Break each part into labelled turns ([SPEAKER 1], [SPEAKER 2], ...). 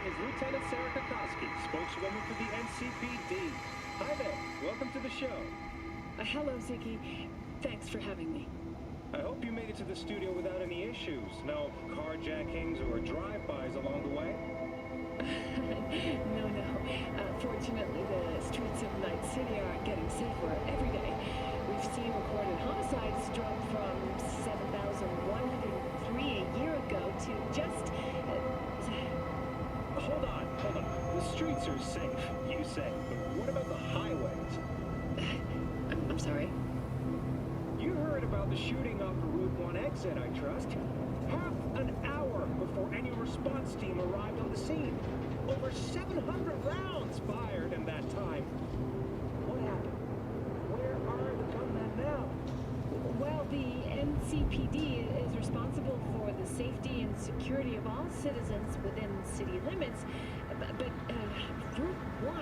[SPEAKER 1] is Lieutenant Sarah Kokoski, spokeswoman for the NCPD. Hi there. Welcome to the show.
[SPEAKER 2] Hello, Ziggy. Thanks for having me.
[SPEAKER 1] I hope you made it to the studio without any issues. No carjackings or drive-bys along the way?
[SPEAKER 2] No. Fortunately, the streets of Night City are getting safer every day. We've seen recorded homicides drop from 7,103 a year ago to just...
[SPEAKER 1] Hold on. The streets are safe, you say. But what about the highways?
[SPEAKER 2] I'm sorry?
[SPEAKER 1] You heard about the shooting off the Route 1 exit, I trust. Half an hour before any response team arrived on the scene. Over 700 rounds fired in that time. What happened? Where are the gunmen now?
[SPEAKER 2] Well, the NCPD is responsible for the safety and security of all citizens within city limits, but Route 1...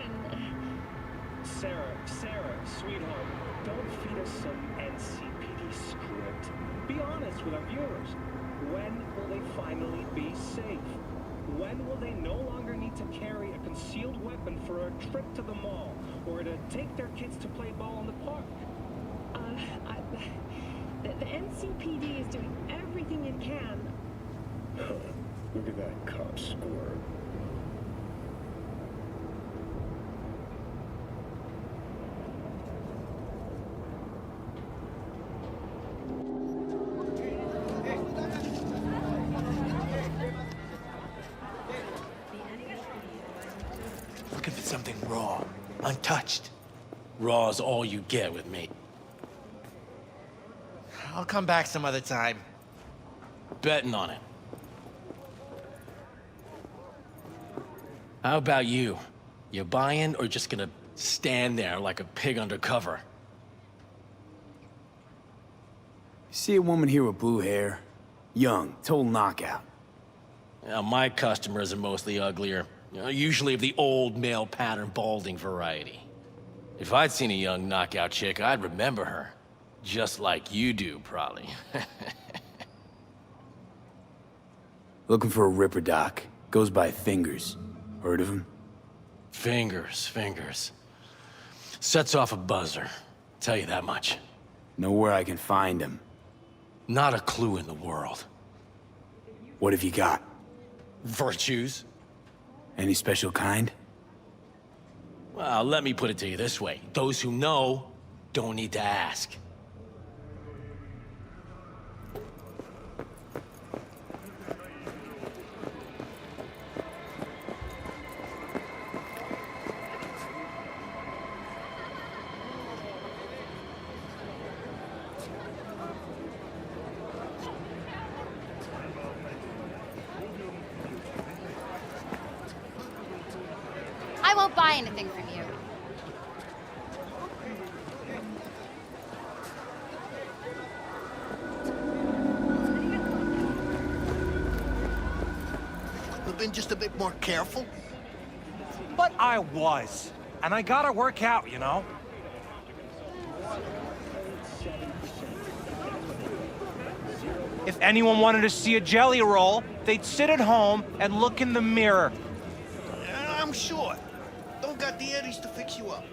[SPEAKER 1] Sarah, sweetheart, don't feed us some NCPD script. Be honest with our viewers. When will they finally be safe? When will they no longer need to carry a concealed weapon for a trip to the mall or to take their kids to play ball in the park?
[SPEAKER 2] The NCPD is doing everything it can.
[SPEAKER 1] Look at that cop squirt.
[SPEAKER 3] Looking for something raw, untouched. Raw's all you get with me. I'll come back some other time. Betting on it. How about you? You buying or just gonna stand there like a pig undercover?
[SPEAKER 4] See a woman here with blue hair? Young, total knockout.
[SPEAKER 3] Now, my customers are mostly uglier. Usually of the old male pattern balding variety. If I'd seen a young knockout chick, I'd remember her. Just like you do, probably.
[SPEAKER 4] Looking for a ripper, Doc. Goes by Fingers. Heard of him?
[SPEAKER 3] Fingers. Sets off a buzzer. Tell you that much.
[SPEAKER 4] Know where I can find him.
[SPEAKER 3] Not a clue in the world.
[SPEAKER 4] What have you got?
[SPEAKER 3] Virtues?
[SPEAKER 4] Any special kind?
[SPEAKER 3] Well, let me put it to you this way. Those who know don't need to ask.
[SPEAKER 5] I won't buy anything from you.
[SPEAKER 6] Have been just a bit more careful.
[SPEAKER 7] But I was. And I gotta work out, you know? If anyone wanted to see a jelly roll, they'd sit at home and look in the mirror.
[SPEAKER 6] I'm sure. Don't got the eddies to fix you up.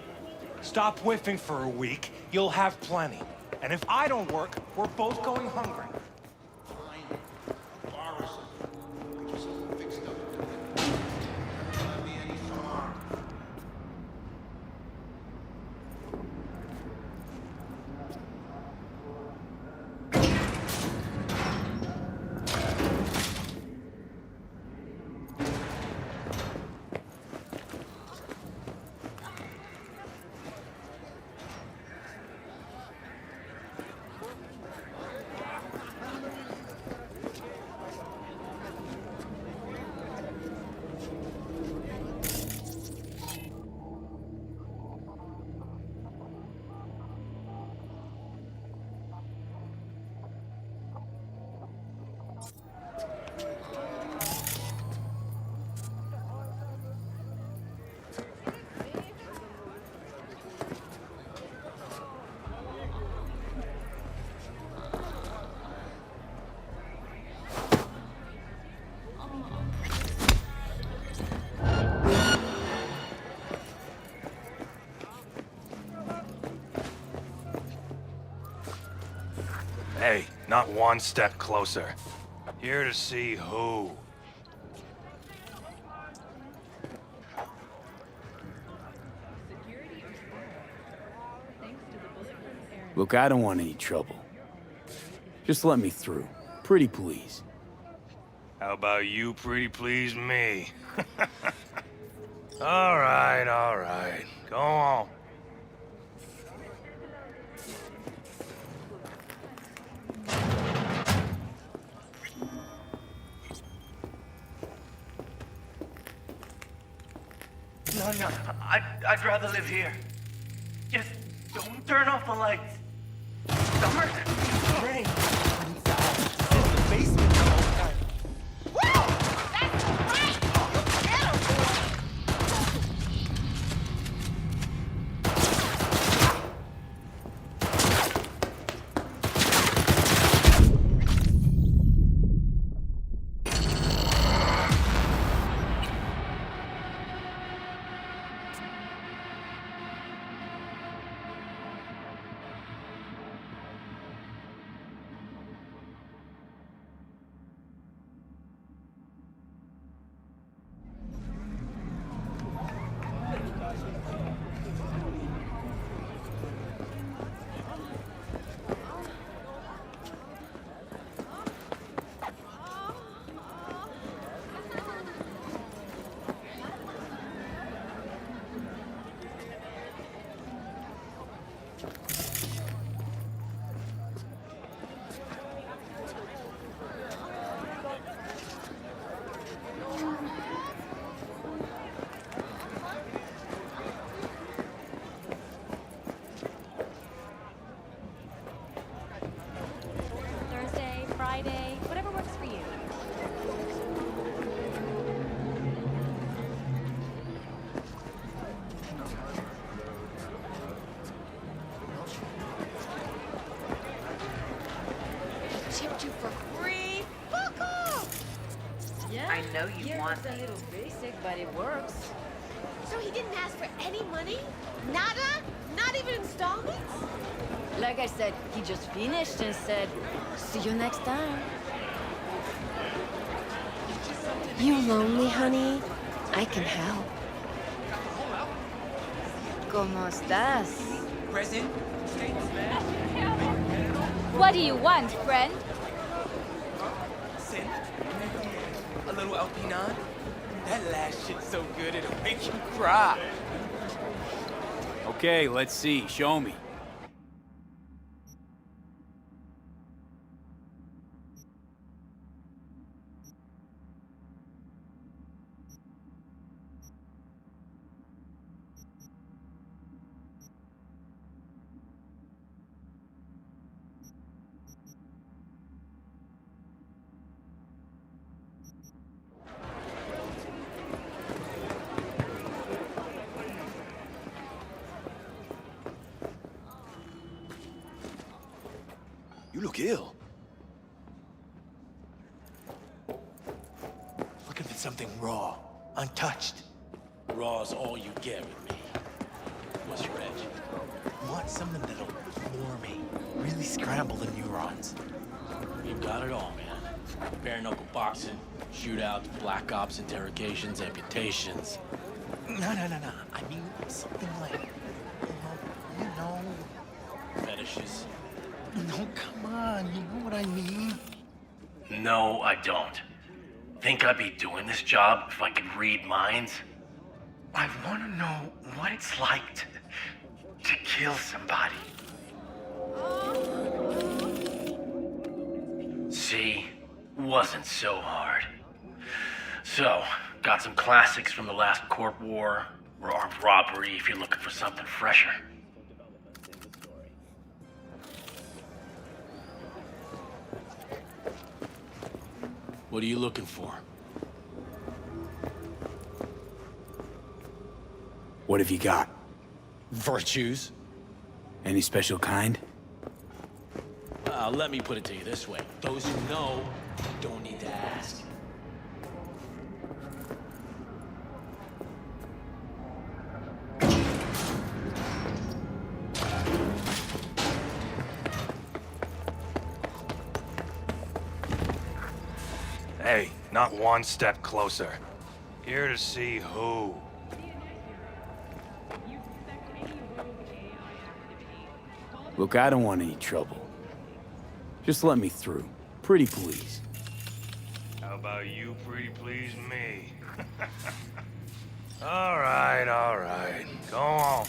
[SPEAKER 7] Stop whiffing for a week, you'll have plenty. And if I don't work, we're both going hungry.
[SPEAKER 6] Fine. Borrow some. Get yourself fixed up. Don't have the eddies tomorrow.
[SPEAKER 7] Hey, not one step closer. Here to see who.
[SPEAKER 4] Look, I don't want any trouble. Just let me through. Pretty please.
[SPEAKER 7] How about you pretty please me? All right. Go on.
[SPEAKER 8] No, I'd rather live here. Just don't turn off the lights. Summer? Rain. Inside. In the basement the whole time.
[SPEAKER 5] Woo! That's right! Get him, boy!
[SPEAKER 9] Thursday, Friday, whatever works for you.
[SPEAKER 5] Chipped you for free? Fuck off!
[SPEAKER 2] Yeah.
[SPEAKER 8] I know you want
[SPEAKER 2] It's a little basic, but it works.
[SPEAKER 5] So he didn't ask for any money? Nada? Not even installments?
[SPEAKER 9] Like I said, he just finished and said, see you next time.
[SPEAKER 10] You lonely, honey? I can help.
[SPEAKER 9] ¿Cómo estás?
[SPEAKER 8] Present?
[SPEAKER 9] What do you want, friend?
[SPEAKER 8] Sin? A little LP9? That last shit's so good it'll make you cry.
[SPEAKER 4] Okay, let's see. Show me.
[SPEAKER 8] You look ill. Looking for something raw, untouched.
[SPEAKER 3] Raw's all you get with me. What's your edge?
[SPEAKER 8] Want something that'll floor me, really scramble the neurons.
[SPEAKER 3] You've got it all, man. Bare knuckle boxing, shootouts, black ops, interrogations, amputations.
[SPEAKER 8] No. I mean something like, you know.
[SPEAKER 3] Fetishes.
[SPEAKER 8] No, come on, you know what I mean.
[SPEAKER 3] No, I don't. Think I'd be doing this job if I could read minds?
[SPEAKER 8] I want to know what it's like to kill somebody.
[SPEAKER 3] See? Wasn't so hard. So, got some classics from the last Corp War, or armed robbery if you're looking for something fresher. What are you looking for?
[SPEAKER 4] What have you got?
[SPEAKER 3] Virtues?
[SPEAKER 4] Any special kind?
[SPEAKER 3] Let me put it to you this way. Those who know don't need to ask.
[SPEAKER 7] Hey, not one step closer. Here to see who.
[SPEAKER 4] Look, I don't want any trouble. Just let me through. Pretty please.
[SPEAKER 7] How about you pretty please me? All right. Go on.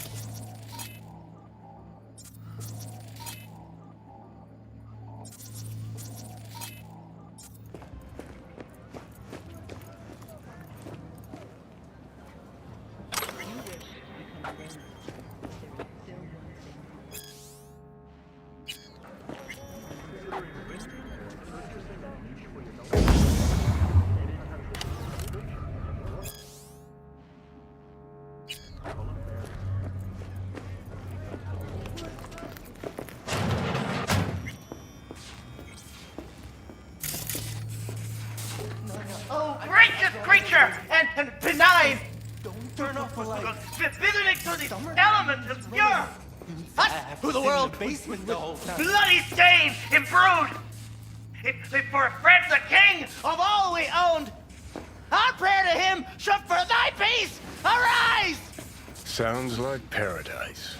[SPEAKER 8] Oh, gracious creature and benign! Don't turn off the light. Visiting to the elements of pure! Us, who the world basement the whole time. Bloody stain imbrued! If for friend the king of all we owned, our prayer to him should for thy peace arise!
[SPEAKER 6] Sounds like paradise.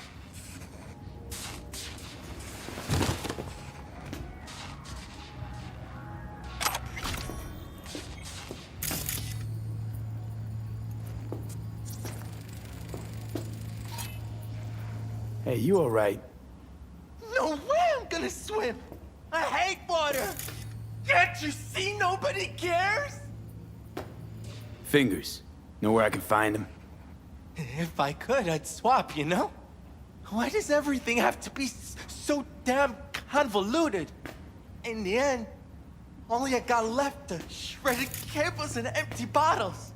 [SPEAKER 4] Hey, you alright?
[SPEAKER 8] No way I'm gonna swim! I hate water! Can't you see nobody cares?
[SPEAKER 4] Fingers. Know where I can find him?
[SPEAKER 8] If I could, I'd swap, you know? Why does everything have to be so damn convoluted? In the end, all I got left are shredded cables and empty bottles.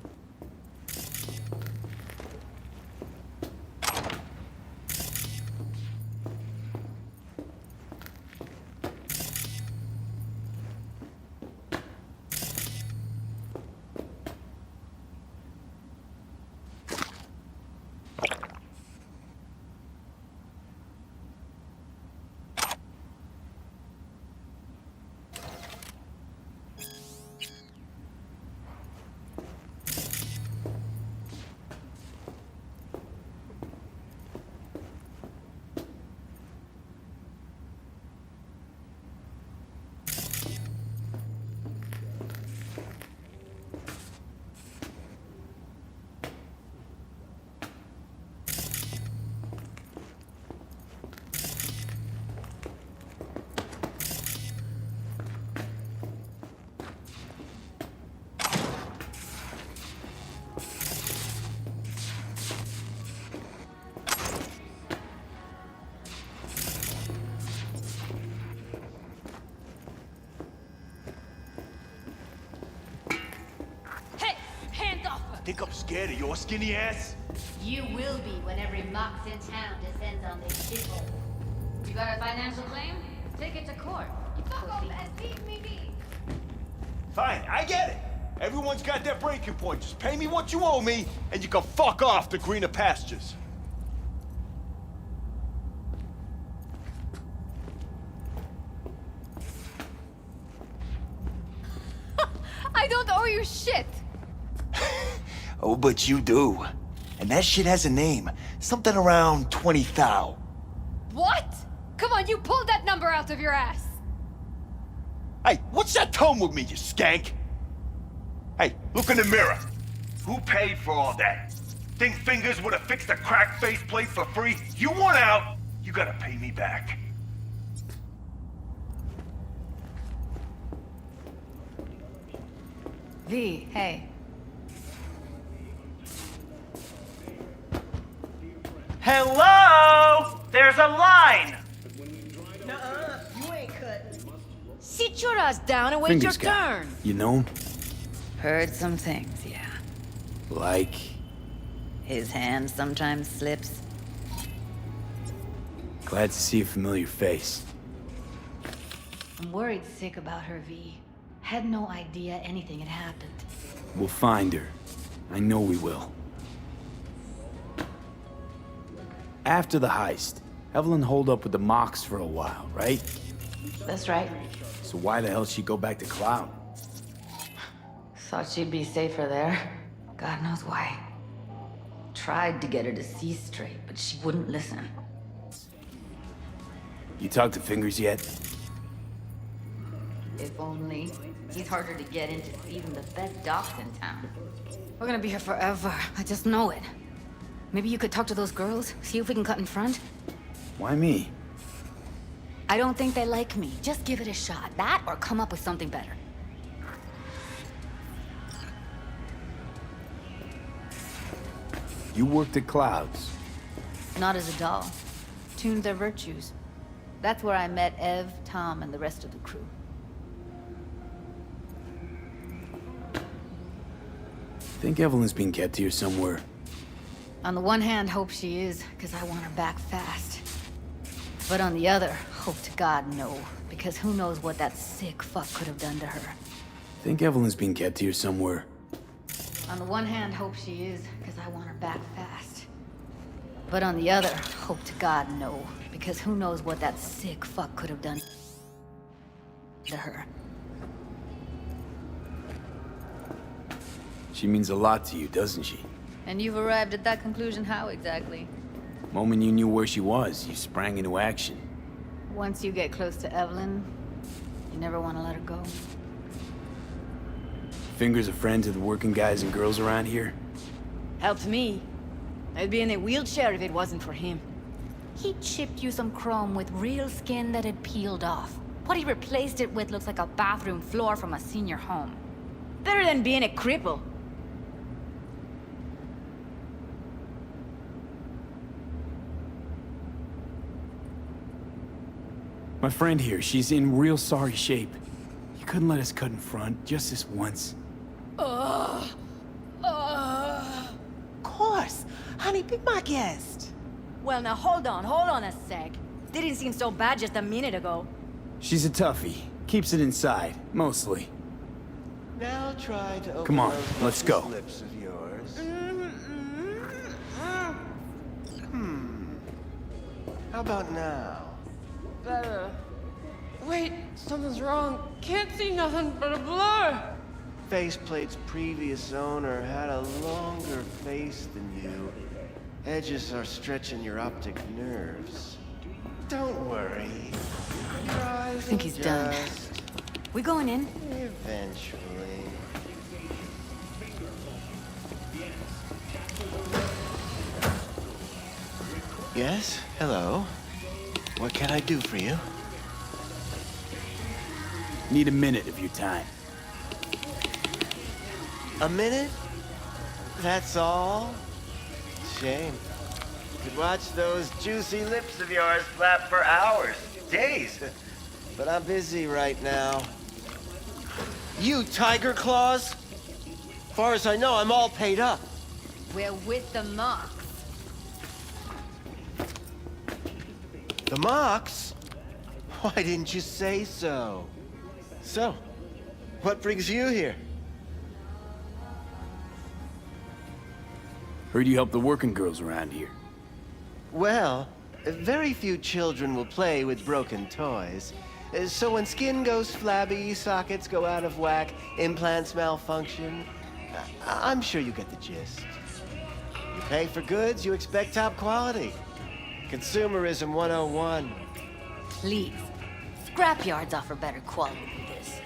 [SPEAKER 6] Think I'm scared of your skinny ass?
[SPEAKER 9] You will be when every mox in town descends on this shithole. You got a financial claim? Take it to court. You fuck off and leave me be.
[SPEAKER 6] Fine, I get it. Everyone's got their breaking point. Just pay me what you owe me, and you can fuck off to greener pastures.
[SPEAKER 9] I don't owe you shit.
[SPEAKER 6] Oh, but you do. And that shit has a name. Something around 20 thou.
[SPEAKER 9] What? Come on, you pulled that number out of your ass.
[SPEAKER 6] Hey, what's that tone with me, you skank? Hey, look in the mirror. Who paid for all that? Think Fingers would have fixed a cracked faceplate for free? You want out, you gotta pay me back.
[SPEAKER 9] V, hey.
[SPEAKER 8] Hello? There's a line!
[SPEAKER 10] Nuh-uh, you ain't cutting.
[SPEAKER 9] Sit your ass down and wait
[SPEAKER 4] Fingers
[SPEAKER 9] your
[SPEAKER 4] guy.
[SPEAKER 9] turn.
[SPEAKER 4] You know him?
[SPEAKER 9] Heard some things, yeah.
[SPEAKER 4] Like...
[SPEAKER 9] His hand sometimes slips.
[SPEAKER 4] Glad to see a familiar face.
[SPEAKER 9] I'm worried sick about her, V. Had no idea anything had happened.
[SPEAKER 4] We'll find her. I know we will. After the heist, Evelyn holed up with the Mox for a while, right?
[SPEAKER 9] That's right.
[SPEAKER 4] So why the hell she go back to Cloud?
[SPEAKER 9] Thought she'd be safer there. God knows why. Tried to get her to see straight, but she wouldn't listen.
[SPEAKER 4] You talked to Fingers yet?
[SPEAKER 9] If only. He's harder to get into even the best docs in town. We're gonna be here forever. I just know it. Maybe you could talk to those girls, see if we can cut in front?
[SPEAKER 4] Why me?
[SPEAKER 9] I don't think they like me. Just give it a shot. That or come up with something better.
[SPEAKER 4] You worked at Clouds.
[SPEAKER 9] Not as a doll. Tuned their virtues. That's where I met Ev, Tom, and the rest of the crew.
[SPEAKER 4] Think Evelyn's being kept here somewhere.
[SPEAKER 9] On the one hand, hope she is, because I want her back fast. But on the other, hope to God no, because who knows what that sick fuck could have done to her.
[SPEAKER 4] Think Evelyn's being kept here somewhere.
[SPEAKER 9] On the one hand, hope she is, because I want her back fast. But on the other, hope to God no, because who knows what that sick fuck could have done to her.
[SPEAKER 4] She means a lot to you, doesn't she?
[SPEAKER 9] And you've arrived at that conclusion how exactly?
[SPEAKER 4] Moment you knew where she was, you sprang into action.
[SPEAKER 9] Once you get close to Evelyn, you never want to let her go.
[SPEAKER 4] Fingers a friend to the working guys and girls around here?
[SPEAKER 11] Helped me. I'd be in a wheelchair if it wasn't for him.
[SPEAKER 9] He chipped you some chrome with real skin that had peeled off. What he replaced it with looks like a bathroom floor from a senior home.
[SPEAKER 11] Better than being a cripple.
[SPEAKER 4] My friend here, she's in real sorry shape. You couldn't let us cut in front, just this once.
[SPEAKER 11] Of course. Honey, be my guest. Well, now hold on a sec. Didn't seem so bad just a minute ago.
[SPEAKER 4] She's a toughie. Keeps it inside, mostly.
[SPEAKER 12] Now try to open
[SPEAKER 4] Come on,
[SPEAKER 12] those
[SPEAKER 4] let's go.
[SPEAKER 12] lips of yours. How about now?
[SPEAKER 10] Better. Wait, something's wrong. Can't see nothing but a blur.
[SPEAKER 12] Faceplate's previous owner had a longer face than you. Edges are stretching your optic nerves. Don't worry. Your eyes
[SPEAKER 9] I think he's done.
[SPEAKER 12] adjust
[SPEAKER 9] We going in?
[SPEAKER 12] eventually. Yes? Hello? What can I do for you?
[SPEAKER 4] Need a minute of your time.
[SPEAKER 12] A minute? That's all? Shame. Could watch those juicy lips of yours flap for hours, days. But I'm busy right now. You tiger claws? Far as I know, I'm all paid up.
[SPEAKER 9] We're with the Mox.
[SPEAKER 12] The Mox? Why didn't you say so? So, what brings you here?
[SPEAKER 4] Heard you help the working girls around here.
[SPEAKER 12] Well, very few children will play with broken toys. So when skin goes flabby, sockets go out of whack, implants malfunction, I'm sure you get the gist. You pay for goods, you expect top quality. Consumerism 101.
[SPEAKER 9] Please. Scrapyards offer better quality than this.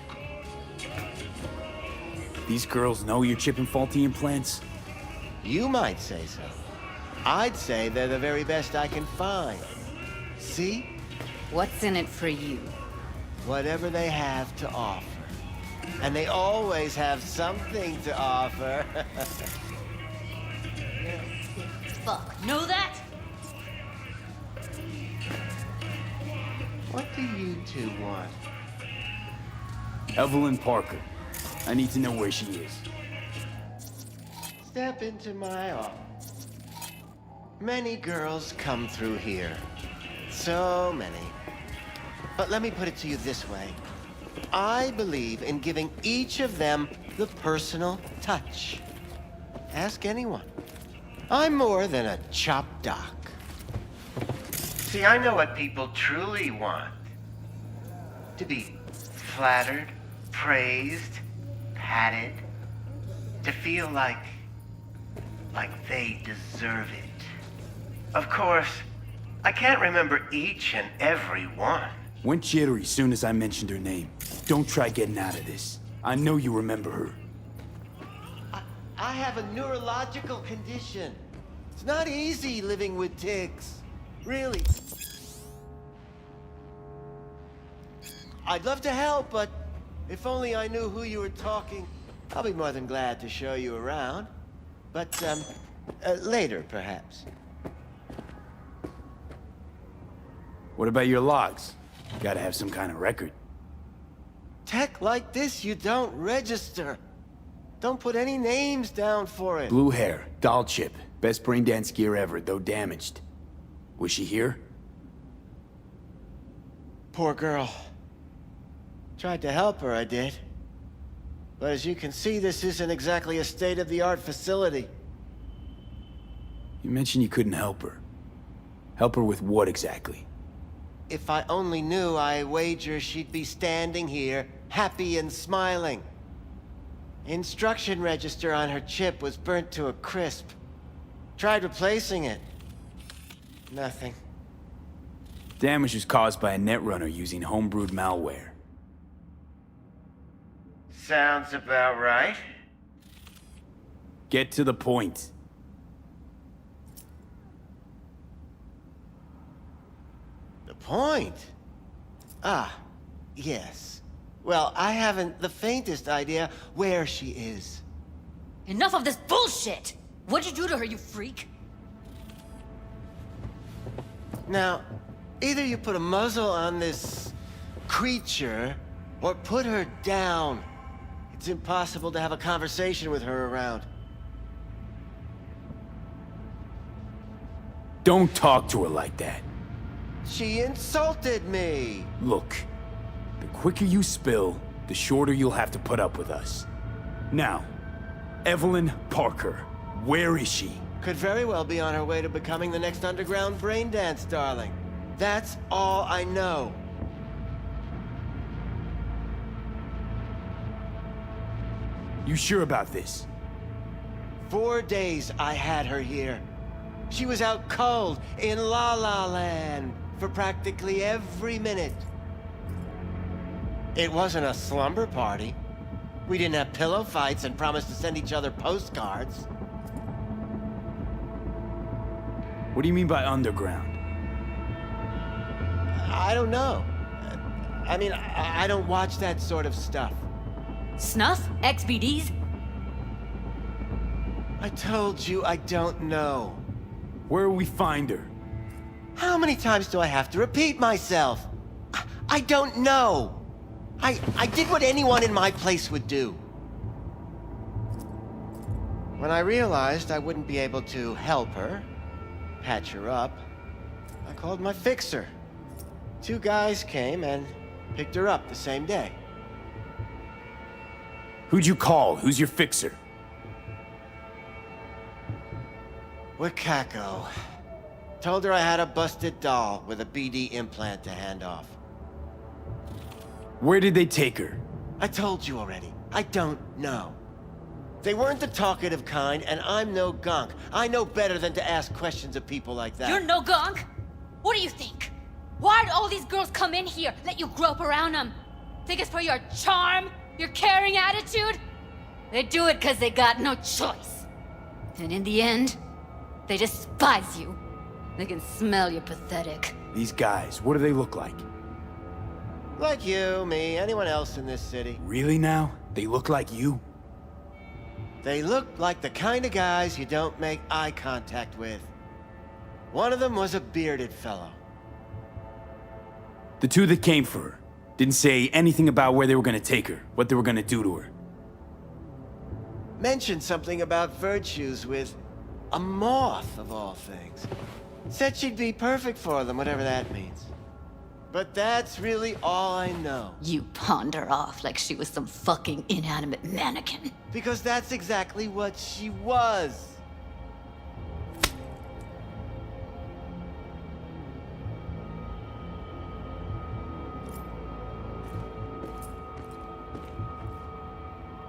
[SPEAKER 4] These girls know you're chipping faulty implants?
[SPEAKER 12] You might say so. I'd say they're the very best I can find. See?
[SPEAKER 9] What's in it for you?
[SPEAKER 12] Whatever they have to offer. And they always have something to offer.
[SPEAKER 9] Fuck, know that?
[SPEAKER 12] What do you two want?
[SPEAKER 4] Evelyn Parker. I need to know where she is.
[SPEAKER 12] Step into my office. Many girls come through here. So many. But let me put it to you this way. I believe in giving each of them the personal touch. Ask anyone. I'm more than a chop doc. See, I know what people truly want. To be flattered, praised, patted, to feel like they deserve it. Of course, I can't remember each and every one.
[SPEAKER 4] Went jittery soon as I mentioned her name. Don't try getting out of this. I know you remember her.
[SPEAKER 12] I have a neurological condition. It's not easy living with tics. Really. I'd love to help, but if only I knew who you were talking. I'll be more than glad to show you around. But, later, perhaps.
[SPEAKER 4] What about your logs? Gotta have some kind of record.
[SPEAKER 12] Tech like this, you don't register. Don't put any names down for it.
[SPEAKER 4] Blue hair, doll chip. Best brain dance gear ever, though damaged. Was she here?
[SPEAKER 12] Poor girl. Tried to help her, I did. But as you can see, this isn't exactly a state-of-the-art facility.
[SPEAKER 4] You mentioned you couldn't help her. Help her with what exactly?
[SPEAKER 12] If I only knew, I wager she'd be standing here, happy and smiling. Instruction register on her chip was burnt to a crisp. Tried replacing it. Nothing.
[SPEAKER 4] Damage was caused by a netrunner using homebrewed malware.
[SPEAKER 12] Sounds about right.
[SPEAKER 4] Get to the point.
[SPEAKER 12] The point? Ah, yes. Well, I haven't the faintest idea where she is.
[SPEAKER 9] Enough of this bullshit! What'd you do to her, you freak?
[SPEAKER 12] Now, either you put a muzzle on this creature, or put her down. It's impossible to have a conversation with her around.
[SPEAKER 4] Don't talk to her like that.
[SPEAKER 12] She insulted me!
[SPEAKER 4] Look, the quicker you spill, the shorter you'll have to put up with us. Now, Evelyn Parker, where is she?
[SPEAKER 12] Could very well be on her way to becoming the next underground brain dance darling. That's all I know.
[SPEAKER 4] You sure about this?
[SPEAKER 12] 4 days I had her here. She was out cold in La La Land for practically every minute. It wasn't a slumber party. We didn't have pillow fights and promised to send each other postcards.
[SPEAKER 4] What do you mean by underground?
[SPEAKER 12] I don't know. I mean, I don't watch that sort of stuff.
[SPEAKER 9] Snuff? XBDs?
[SPEAKER 12] I told you I don't know.
[SPEAKER 4] Where will we find her?
[SPEAKER 12] How many times do I have to repeat myself? I don't know. I did what anyone in my place would do. When I realized I wouldn't be able to help her, patch her up, I called my fixer. 2 guys came and picked her up the same day.
[SPEAKER 4] Who'd you call? Who's your fixer?
[SPEAKER 12] Wakako. Told her I had a busted doll with a BD implant to hand off.
[SPEAKER 4] Where did they take her?
[SPEAKER 12] I told you already. I don't know. They weren't the talkative kind, and I'm no gonk. I know better than to ask questions of people like that.
[SPEAKER 9] You're no gonk? What do you think? Why'd all these girls come in here, let you grope around them? Think it's for your charm? Your caring attitude? They do it because they got no choice. And in the end, they despise you. They can smell you're pathetic.
[SPEAKER 4] These guys, what do they look like?
[SPEAKER 12] Like you, me, anyone else in this city.
[SPEAKER 4] Really now? They look like you?
[SPEAKER 12] They look like the kind of guys you don't make eye contact with. One of them was a bearded fellow.
[SPEAKER 4] The 2 that came for her didn't say anything about where they were gonna take her, what they were gonna do to her.
[SPEAKER 12] Mentioned something about virtues with a moth, of all things. Said she'd be perfect for them, whatever that means. But that's really all I know.
[SPEAKER 9] You pawned her off like she was some fucking inanimate mannequin.
[SPEAKER 12] Because that's exactly what she was.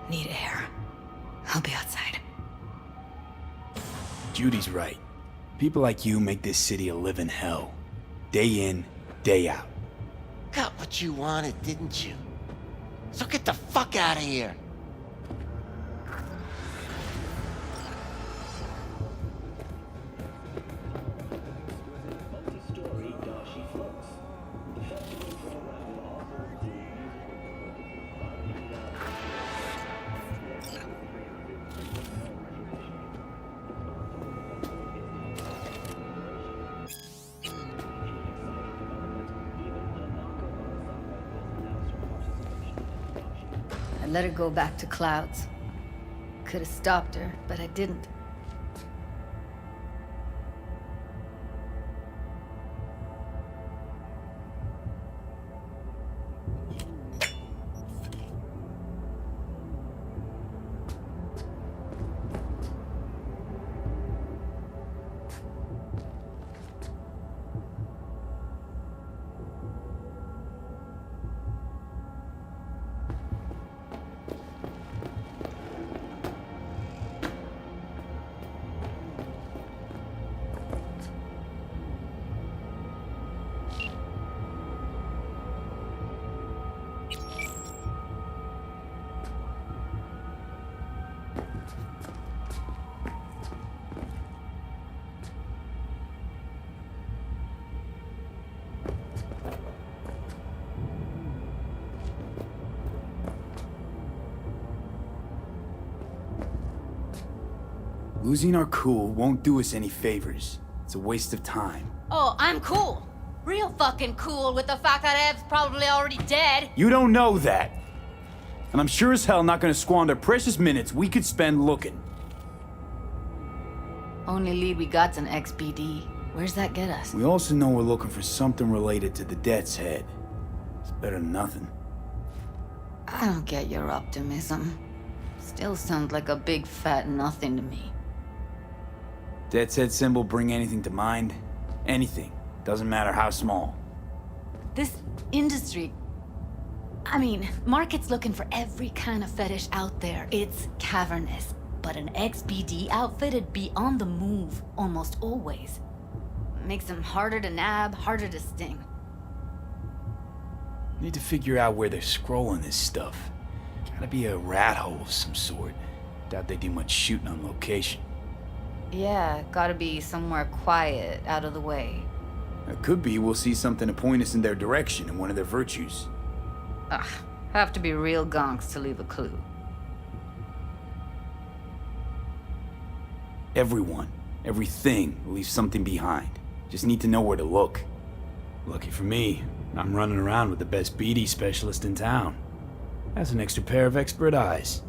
[SPEAKER 9] Need air. I'll be outside.
[SPEAKER 4] Judy's right. People like you make this city a living hell. Day in, day out.
[SPEAKER 12] Got what you wanted, didn't you? So get the fuck out of here.
[SPEAKER 1] Multi-story Dashi floats. The festival program offers
[SPEAKER 9] I let her go back to Clouds. Could have stopped her, but I didn't.
[SPEAKER 4] Losing our cool won't do us any favors. It's a waste of time.
[SPEAKER 9] Oh, I'm cool. Real fucking cool with the fact that Ev's probably already dead.
[SPEAKER 4] You don't know that. And I'm sure as hell not gonna squander precious minutes we could spend looking.
[SPEAKER 9] Only lead we got's an XBD. Where's that get us?
[SPEAKER 4] We also know we're looking for something related to the Death's Head. It's better than nothing.
[SPEAKER 9] I don't get your optimism. Still sounds like a big fat nothing to me.
[SPEAKER 4] Death's Head symbol bring anything to mind? Anything. Doesn't matter how small.
[SPEAKER 9] This industry... I mean, market's looking for every kind of fetish out there. It's cavernous. But an XBD outfit'd be on the move, almost always. Makes them harder to nab, harder to sting.
[SPEAKER 4] Need to figure out where they're scrolling this stuff. Gotta be a rat hole of some sort. Doubt they do much shooting on location.
[SPEAKER 9] Yeah, gotta be somewhere quiet, out of the way.
[SPEAKER 4] It could be we'll see something to point us in their direction in one of their virtues.
[SPEAKER 9] Ugh, have to be real gonks to leave a clue.
[SPEAKER 4] Everyone, everything leaves something behind. Just need to know where to look. Lucky for me, I'm running around with the best BD specialist in town. That's an extra pair of expert eyes.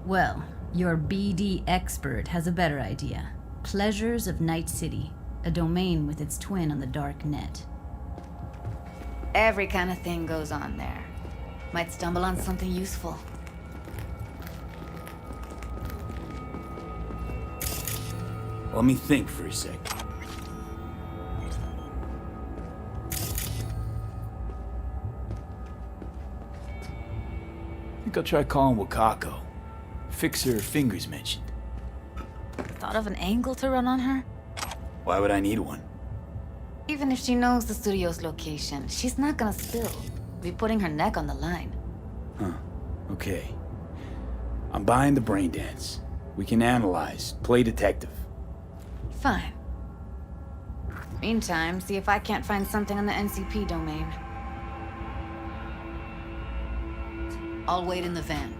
[SPEAKER 13] Well, your BD expert has a better idea. Pleasures of Night City, a domain with its twin on the dark net.
[SPEAKER 9] Every kind of thing goes on there. Might stumble on something useful.
[SPEAKER 4] Let me think for a sec. Think I'll try calling Wakako. Fix her fingers mentioned.
[SPEAKER 9] Thought of an angle to run on her?
[SPEAKER 4] Why would I need one?
[SPEAKER 9] Even if she knows the studio's location, she's not gonna spill. Be putting her neck on the line.
[SPEAKER 4] Huh. Okay. I'm buying the brain dance. We can analyze, play detective.
[SPEAKER 9] Fine. Meantime, see if I can't find something on the NCP domain. I'll wait in the van.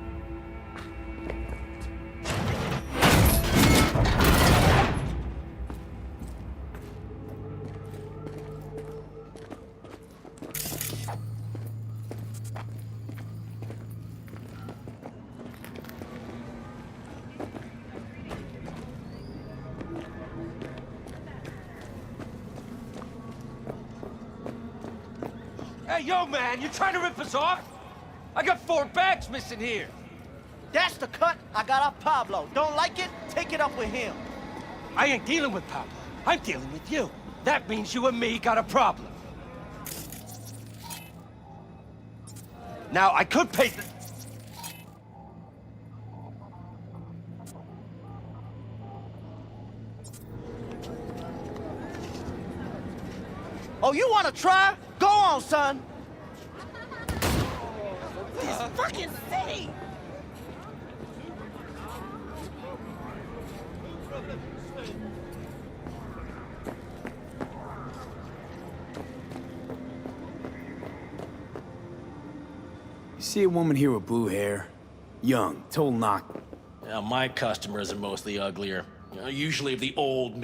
[SPEAKER 14] Hey, yo, man, you trying to rip us off? I got 4 bags missing here.
[SPEAKER 8] That's the cut I got off Pablo. Don't like it? Take it up with him.
[SPEAKER 14] I ain't dealing with Pablo. I'm dealing with you. That means you and me got a problem. Now, I could pay the...
[SPEAKER 8] Oh, you wanna try? Go on, son. This fucking city!
[SPEAKER 4] You see a woman here with blue hair? Young, total knock.
[SPEAKER 3] Now, my customers are mostly uglier. Usually of the old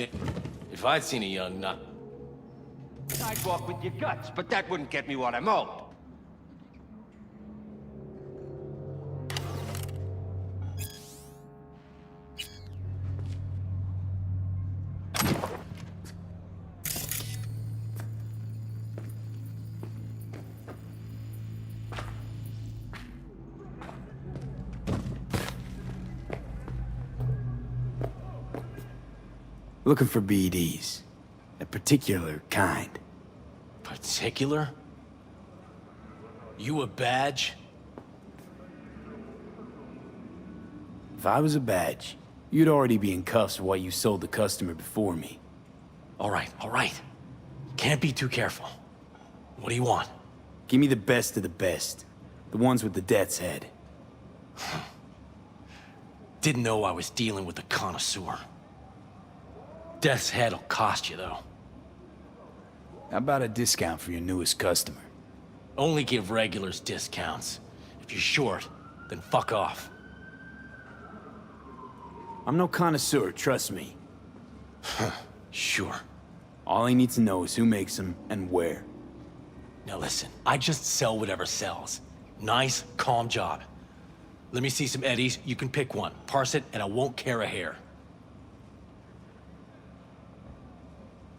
[SPEAKER 3] If I'd seen a young knock...
[SPEAKER 14] I'd walk with your guts, but that wouldn't get me what I'm owed.
[SPEAKER 4] Looking for BDs. A particular kind.
[SPEAKER 3] Particular? You a badge?
[SPEAKER 4] If I was a badge, you'd already be in cuffs for what you sold the customer before me.
[SPEAKER 3] All right, all right. Can't be too careful. What do you want?
[SPEAKER 4] Give me the best of the best. The ones with the death's head.
[SPEAKER 3] Didn't know I was dealing with a connoisseur. Death's head'll cost you, though.
[SPEAKER 4] How about a discount for your newest customer?
[SPEAKER 3] Only give regulars discounts. If you're short, then fuck off.
[SPEAKER 4] I'm no connoisseur, trust me.
[SPEAKER 3] Sure.
[SPEAKER 4] All I need to know is who makes them and where.
[SPEAKER 3] Now listen, I just sell whatever sells. Nice, calm job. Let me see some eddies, you can pick one. Parse it, and I won't care a hair.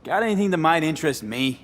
[SPEAKER 4] Got anything that might interest me?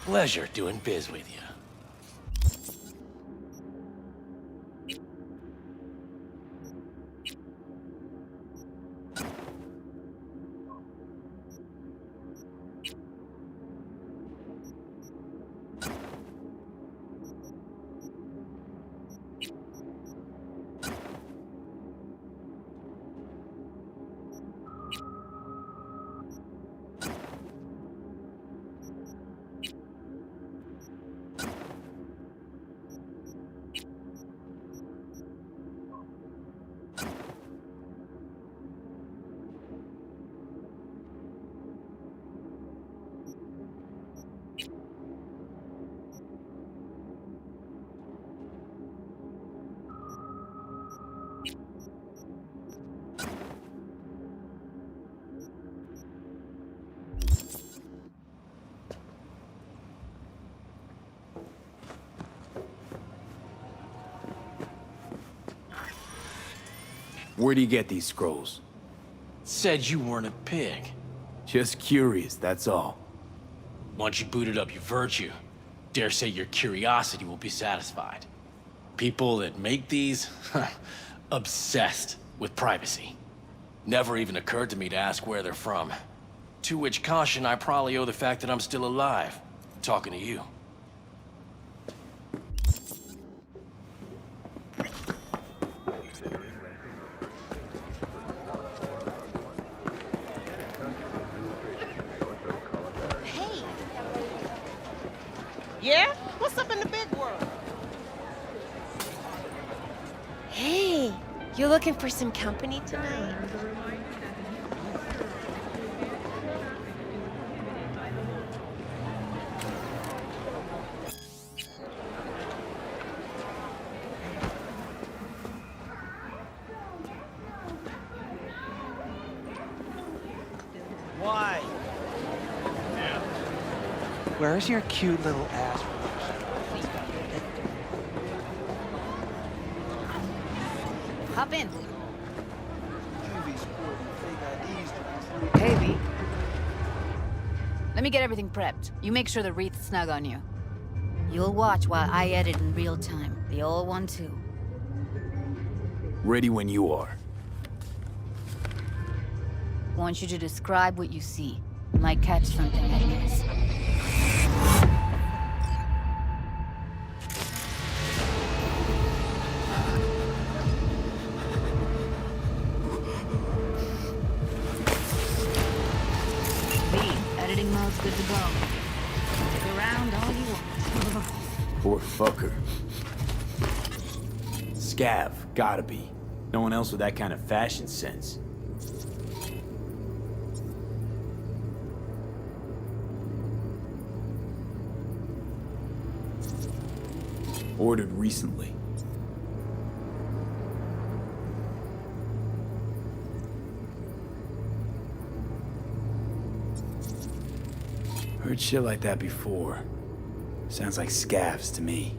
[SPEAKER 3] Pleasure doing biz with you.
[SPEAKER 4] Where do you get these scrolls?
[SPEAKER 3] Said you weren't a pig.
[SPEAKER 4] Just curious, that's all.
[SPEAKER 3] Once you booted up your virtue, dare say your curiosity will be satisfied. People that make these, obsessed with privacy. Never even occurred to me to ask where they're from. To which caution I probably owe the fact that I'm still alive, talking to you.
[SPEAKER 8] Yeah? What's up in the big world?
[SPEAKER 5] Hey, you looking for some company tonight?
[SPEAKER 7] Why? Where's your cute little ass?
[SPEAKER 9] Hop in. Hey, V. Let me get everything prepped. You make sure the wreath's snug on you. You'll watch while I edit in real time. The old one, too.
[SPEAKER 4] Ready when you are.
[SPEAKER 9] Want you to describe what you see. You might catch something I miss. Editing mode's good to go. Stick around all you want.
[SPEAKER 4] Poor fucker. Scav, gotta be. No one else with that kind of fashion sense. Ordered recently. Heard shit like that before. Sounds like scavs to me.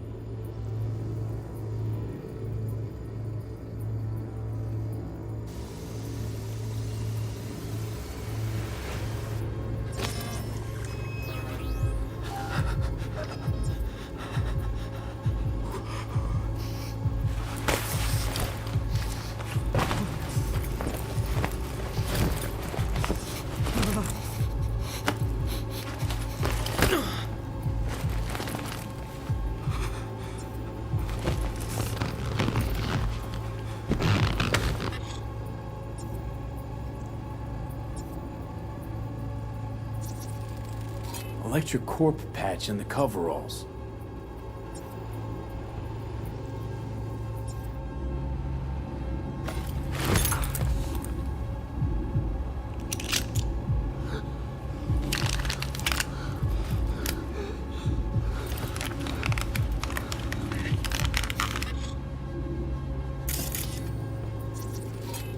[SPEAKER 4] Electric corp patch in the coveralls.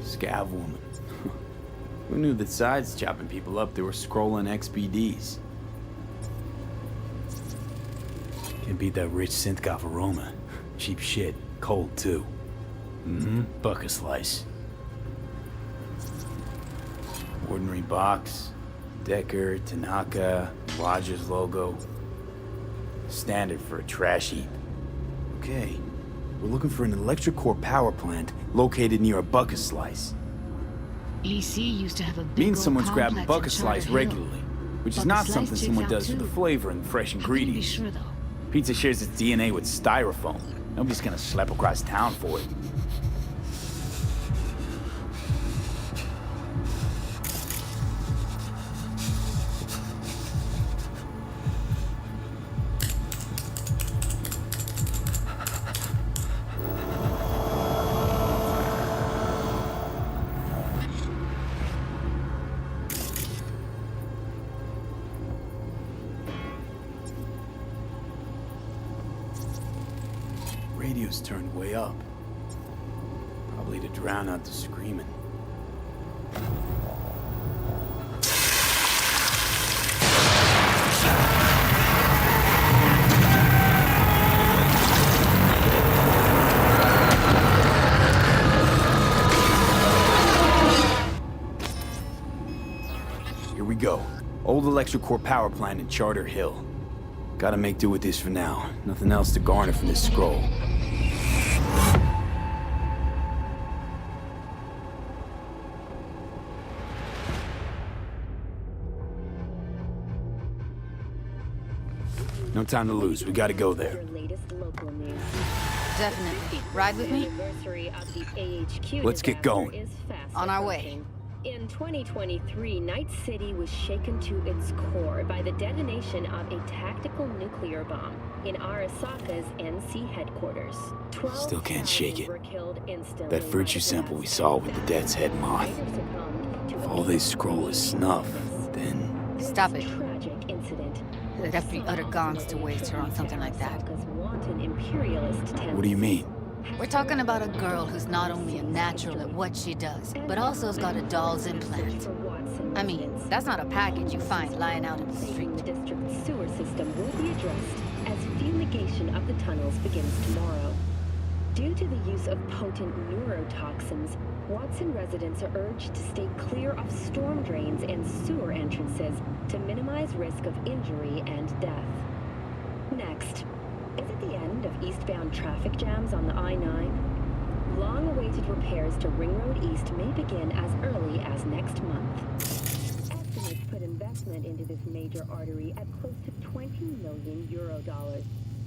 [SPEAKER 4] Scav woman. Who knew that sides chopping people up, they were scrolling XBDs? Can't beat that rich synth-goth aroma. Cheap shit. Cold, too. Buck a slice. Ordinary box. Decker, Tanaka, Rogers logo. Standard for a trash heap. Okay. We're looking for an electric core power plant located near a bucket slice.
[SPEAKER 13] EC used to have a big
[SPEAKER 4] Means
[SPEAKER 13] old
[SPEAKER 4] someone's grabbing
[SPEAKER 13] complex
[SPEAKER 4] bucket
[SPEAKER 13] in
[SPEAKER 4] slice
[SPEAKER 13] Charter Hill.
[SPEAKER 4] regularly, which is
[SPEAKER 13] Bucket
[SPEAKER 4] not
[SPEAKER 13] slice
[SPEAKER 4] something
[SPEAKER 13] checks
[SPEAKER 4] someone
[SPEAKER 13] out
[SPEAKER 4] does for the
[SPEAKER 13] too.
[SPEAKER 4] flavor and fresh
[SPEAKER 13] How can you be
[SPEAKER 4] ingredients.
[SPEAKER 13] sure, though?
[SPEAKER 4] Pizza shares its DNA with styrofoam. Nobody's gonna schlep across town for it. Radio's turned way up. Probably to drown out the screaming. Here we go. Old electric core power plant in Charter Hill. Gotta make do with this for now. Nothing else to garner from this scroll. No time to lose. We gotta go there.
[SPEAKER 9] Definitely. Ride with me?
[SPEAKER 4] Let's get going.
[SPEAKER 9] On our way.
[SPEAKER 2] In 2023, Night City was shaken to its core by the detonation of a tactical nuclear bomb in Arasaka's NC headquarters. 12
[SPEAKER 4] Still can't shake it.
[SPEAKER 2] were killed instantly
[SPEAKER 4] That virtue
[SPEAKER 2] by the
[SPEAKER 4] sample we
[SPEAKER 2] blast.
[SPEAKER 4] saw with the Death's Head moth.
[SPEAKER 2] Fighters succumbed to
[SPEAKER 4] If
[SPEAKER 2] a
[SPEAKER 4] all they scroll is snuff, then...
[SPEAKER 9] Stop it.
[SPEAKER 2] tragic incident.
[SPEAKER 9] They'd have to be utter gongs to waste her on something like that.
[SPEAKER 2] Arasaka's wanton imperialist
[SPEAKER 4] What do you mean?
[SPEAKER 9] We're talking about a girl who's not only a natural at what she does, but also has got a doll's implant. I mean, that's not a package you find lying out in the street.
[SPEAKER 2] The district's sewer system will be addressed as fumigation of the tunnels begins tomorrow. Due to the use of potent neurotoxins, Watson residents are urged to stay clear of storm drains and sewer entrances to minimize risk of injury and death. Next, is it the end of eastbound traffic jams on the I-9? Long-awaited repairs to Ring Road East may begin as early as next month. Estimates put investment into this major artery at close to 20 million euro,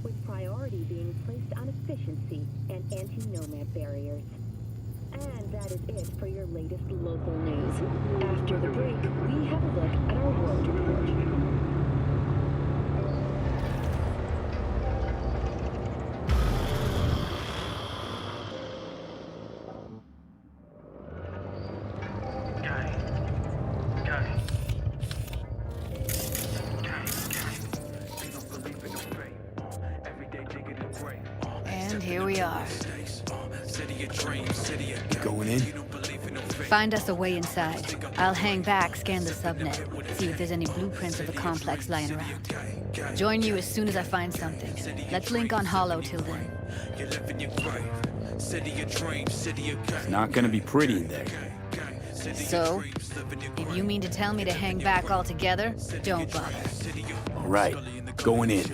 [SPEAKER 2] with priority being placed on efficiency and anti-nomad barriers. And that is it for your latest local news. After the break, we have a look at our world report.
[SPEAKER 9] And here we are.
[SPEAKER 4] Going in?
[SPEAKER 9] Find us a way inside. I'll hang back, scan the subnet, see if there's any blueprints of the complex lying around. Join you as soon as I find something. Let's link on Hollow till then.
[SPEAKER 4] It's not gonna be pretty in there.
[SPEAKER 9] So, if you mean to tell me to hang back altogether, don't bother.
[SPEAKER 4] All right, going in.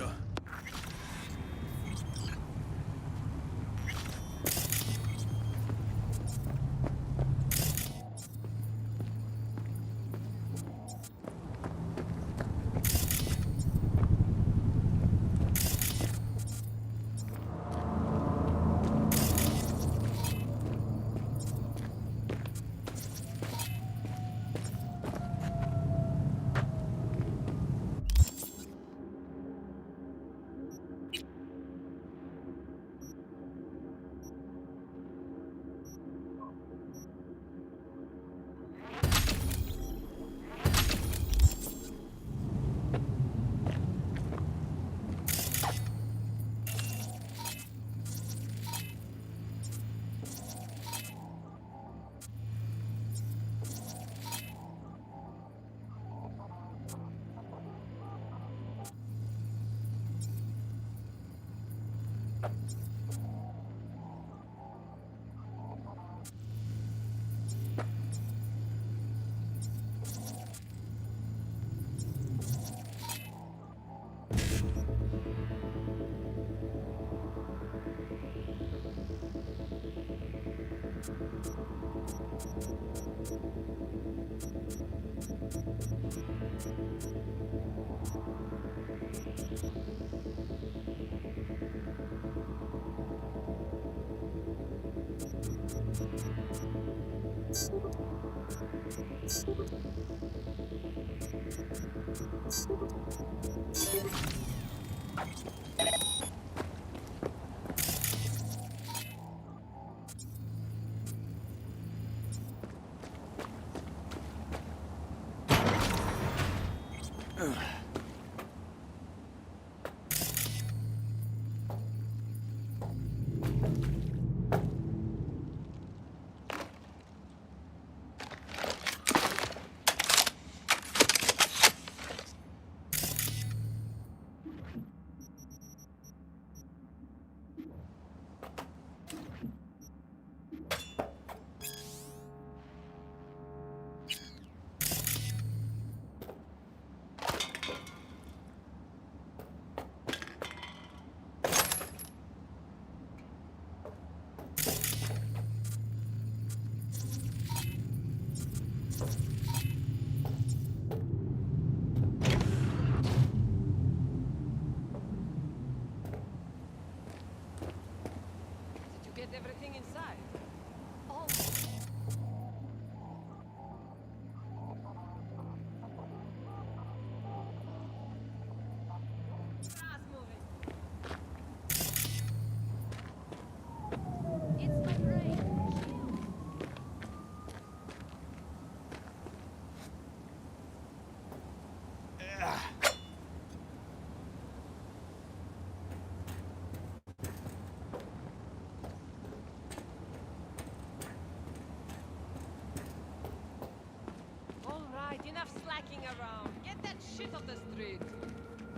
[SPEAKER 11] out of the street.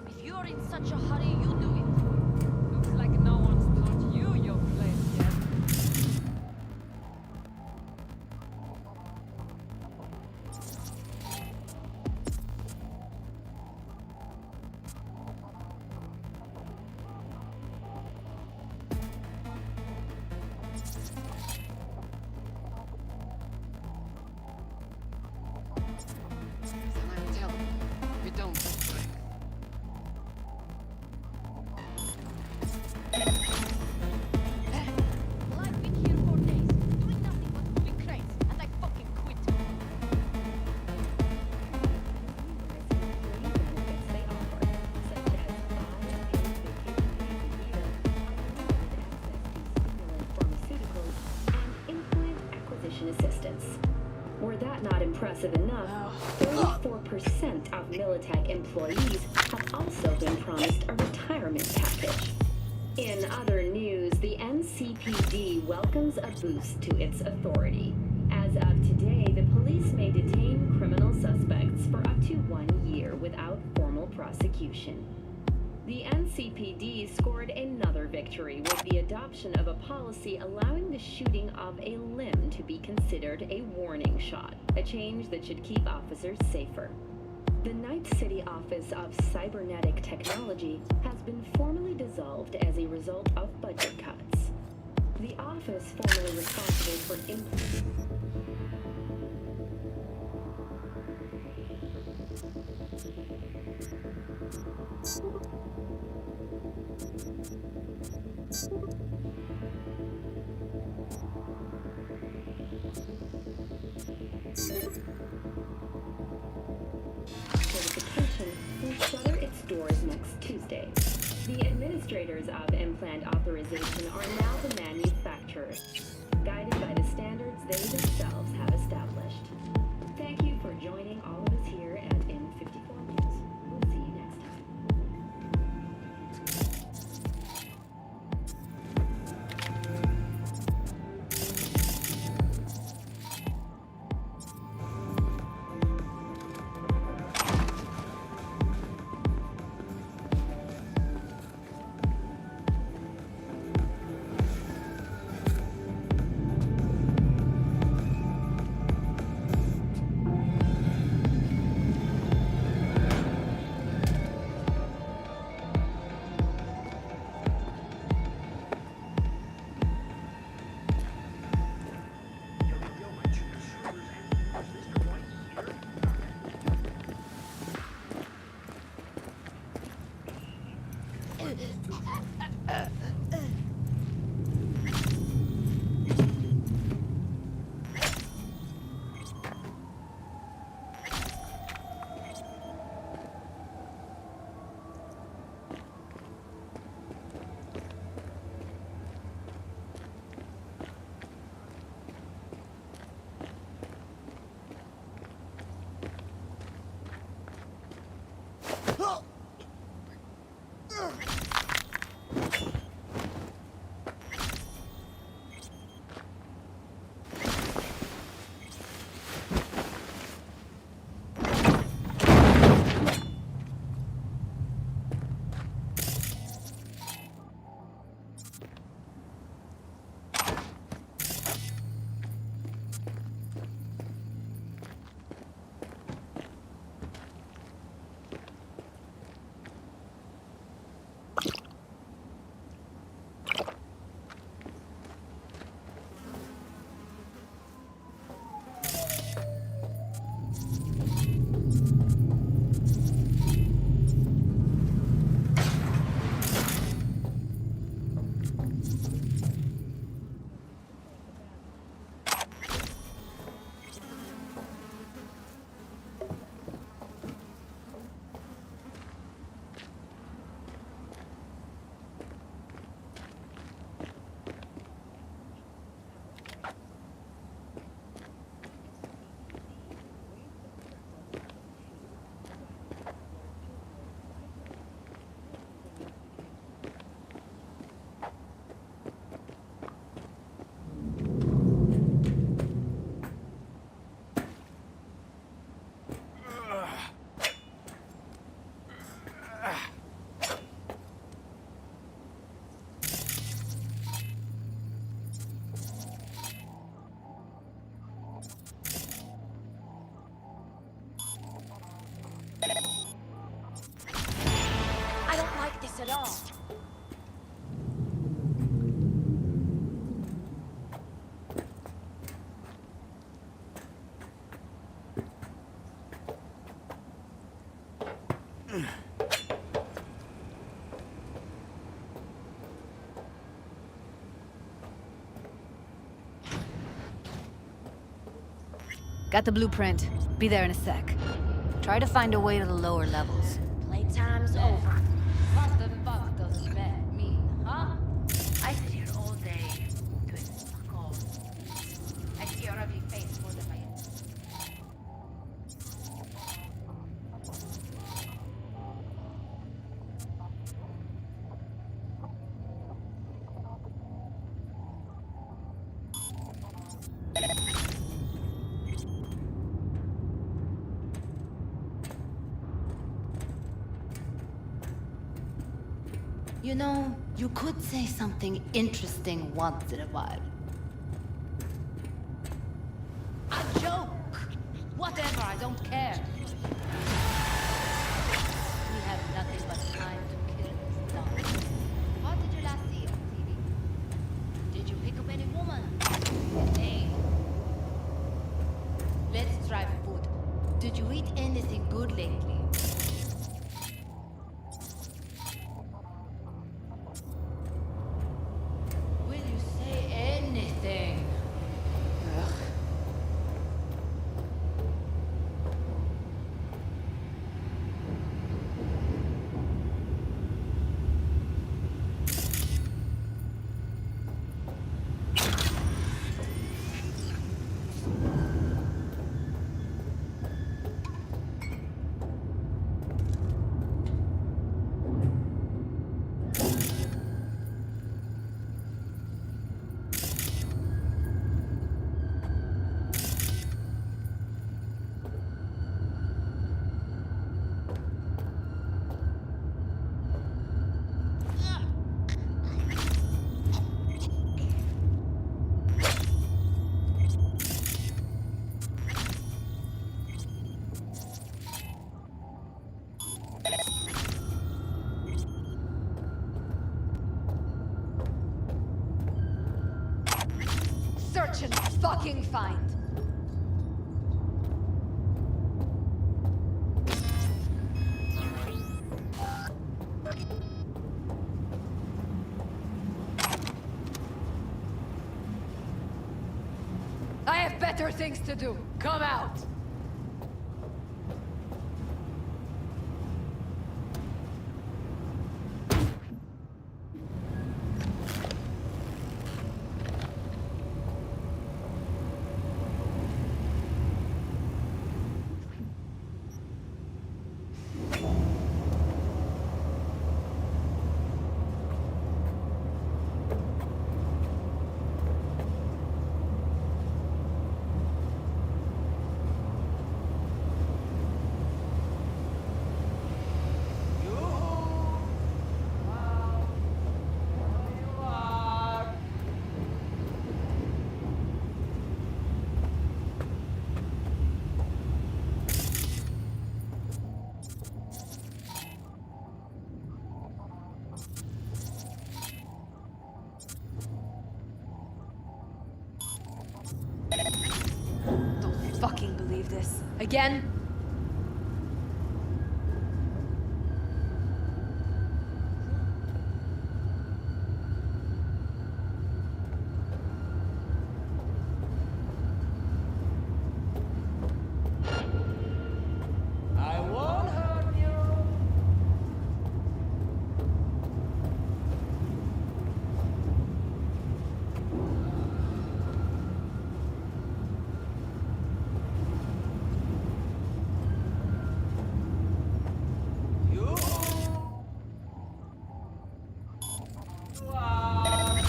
[SPEAKER 11] If you're in such a hurry, you do it. Looks like no one's taught you your place yet.
[SPEAKER 2] Assistance. Were that not impressive enough, 34% of Militech employees have also been promised a retirement package. In other news, the NCPD welcomes a boost to its authority. As of today, the police may detain criminal suspects for up to 1 year without formal prosecution. The NCPD scored another victory with the adoption of a policy allowing the shooting of a limb to be considered a warning shot, a change that should keep officers safer. The Night City Office of Cybernetic Technology has been formally dissolved as a result of budget cuts. The office formerly responsible for certification will shutter its doors next Tuesday. The administrators of implant authorization are now the manufacturers, guided by the standards they themselves have established. Thank you for joining all of us here at In54 News. We'll see you next time.
[SPEAKER 11] us at all.
[SPEAKER 9] Got the blueprint. Be there in a sec. Try to find a way to the lower levels.
[SPEAKER 11] Playtime's over.
[SPEAKER 9] What the fuck does that mean, huh?
[SPEAKER 11] I sit here all day, doing fuck all. I see your ugly face more than my...
[SPEAKER 9] You know, you could say something interesting once in a while. A joke! Whatever, I don't care. We have nothing but time to kill this dog. What did you last see on TV? Did you pick up any woman? Hey. Let's try food. Did you eat anything good lately? Will you say anything? Ugh. Search and fucking find. I have better things to do. Come out. Don't fucking believe this. Again?
[SPEAKER 14] I won't hurt you. You are.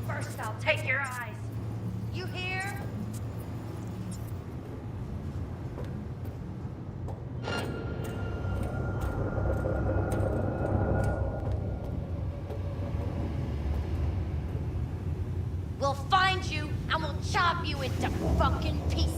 [SPEAKER 11] First I'll take your eyes. You hear? We'll find you and we'll chop you into fucking pieces.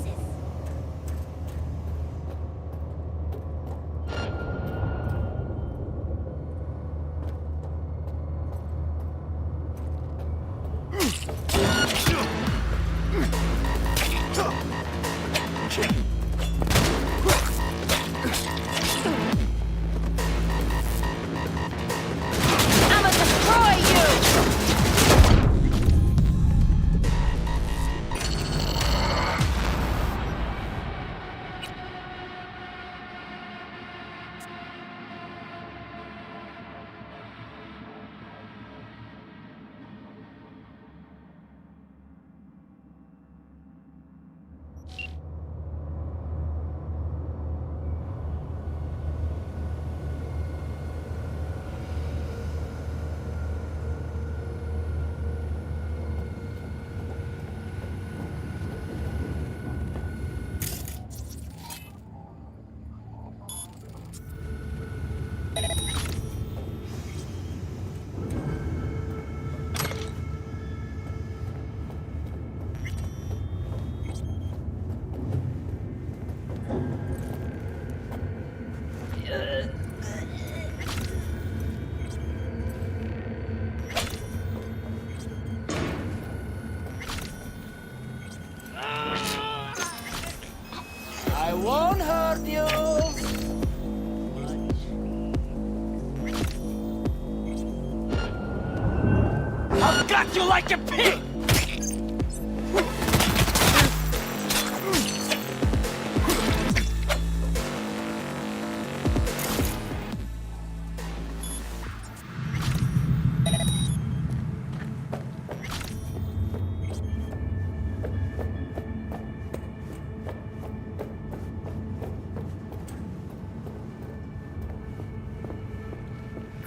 [SPEAKER 11] I'ma destroy you!
[SPEAKER 14] I won't hurt you. I've got you like a pig.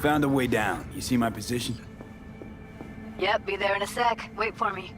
[SPEAKER 4] Found a way down. You see my position?
[SPEAKER 9] Yep, be there in a sec. Wait for me.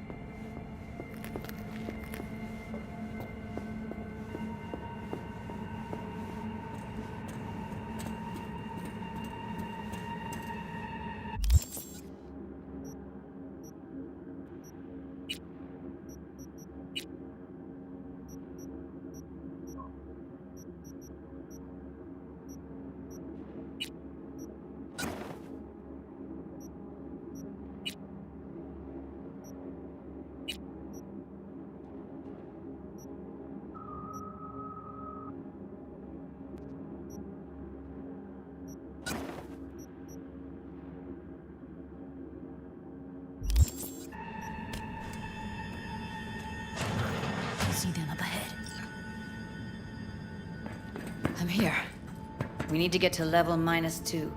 [SPEAKER 9] See them up ahead. I'm here. We need to get to level -2.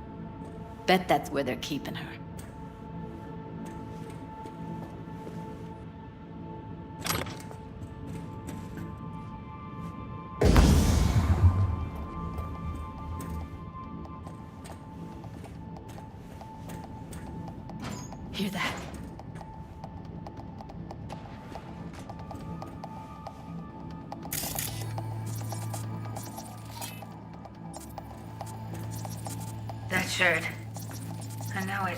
[SPEAKER 9] Bet that's where they're keeping her. Hear that? That shirt. I know it.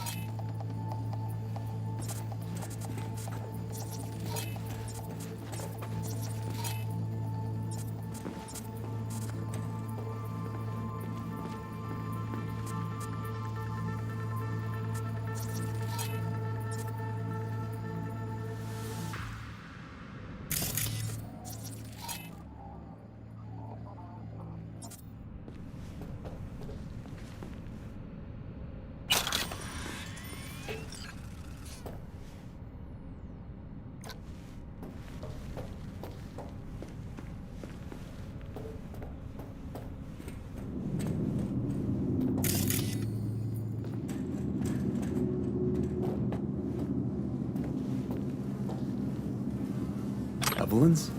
[SPEAKER 4] Evelyn's?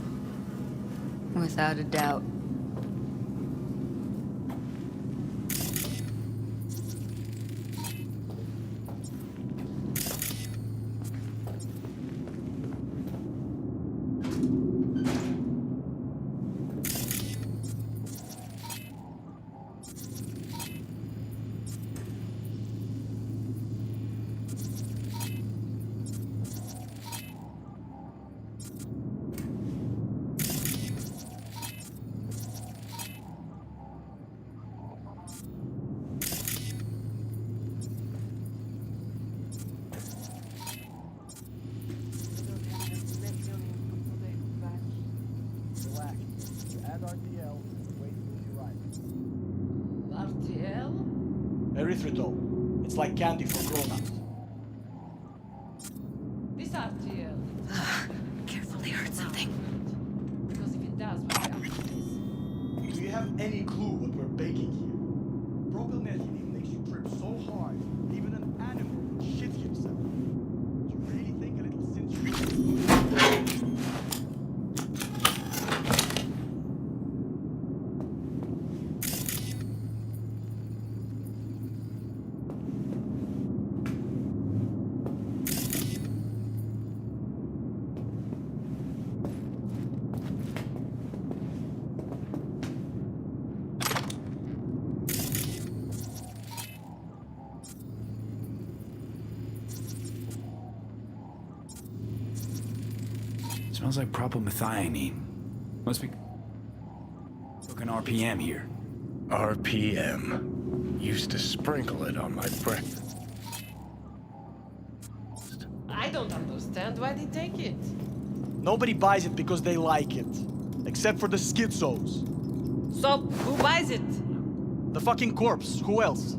[SPEAKER 9] Without a doubt.
[SPEAKER 15] erythritol. It's like candy for grown-ups.
[SPEAKER 10] This RTL.
[SPEAKER 11] Careful, they heard something.
[SPEAKER 10] Because if it does, what happens is...
[SPEAKER 15] Do you have any clue what we're baking here? Propylmethylene makes you trip so hard, even an animal would shit himself. Do you really think a little sensual...
[SPEAKER 4] Smells like propylmethionine. Must be cooking RPM here.
[SPEAKER 16] RPM. Used to sprinkle it on my breakfast.
[SPEAKER 10] I don't understand why they take it.
[SPEAKER 15] Nobody buys it because they like it. Except for the schizos.
[SPEAKER 10] So, who buys it?
[SPEAKER 15] The fucking corpse. Who else?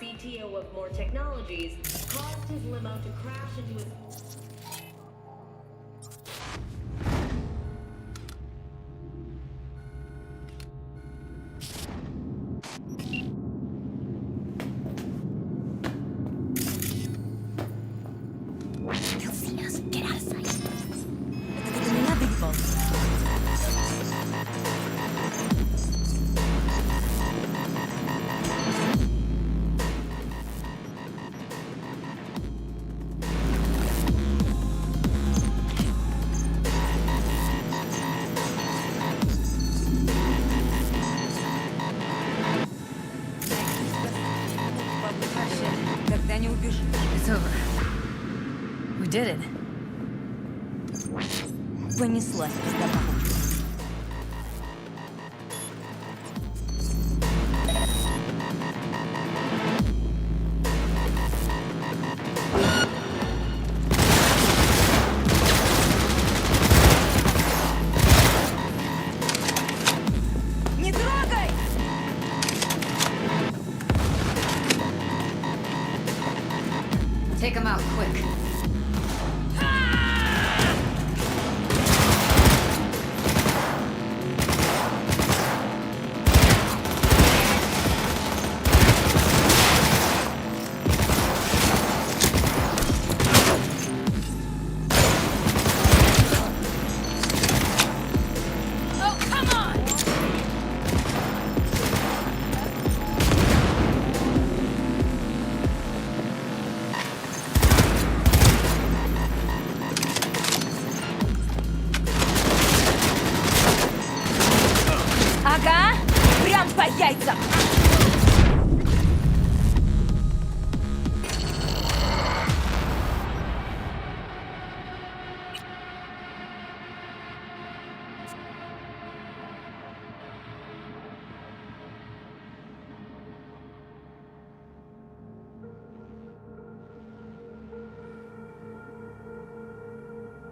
[SPEAKER 2] CTO of More Technologies, caused his limo to crash into his...
[SPEAKER 11] They'll see us. Get out of sight.
[SPEAKER 13] It's over. We did it.
[SPEAKER 11] Понеслась, пизда похуй.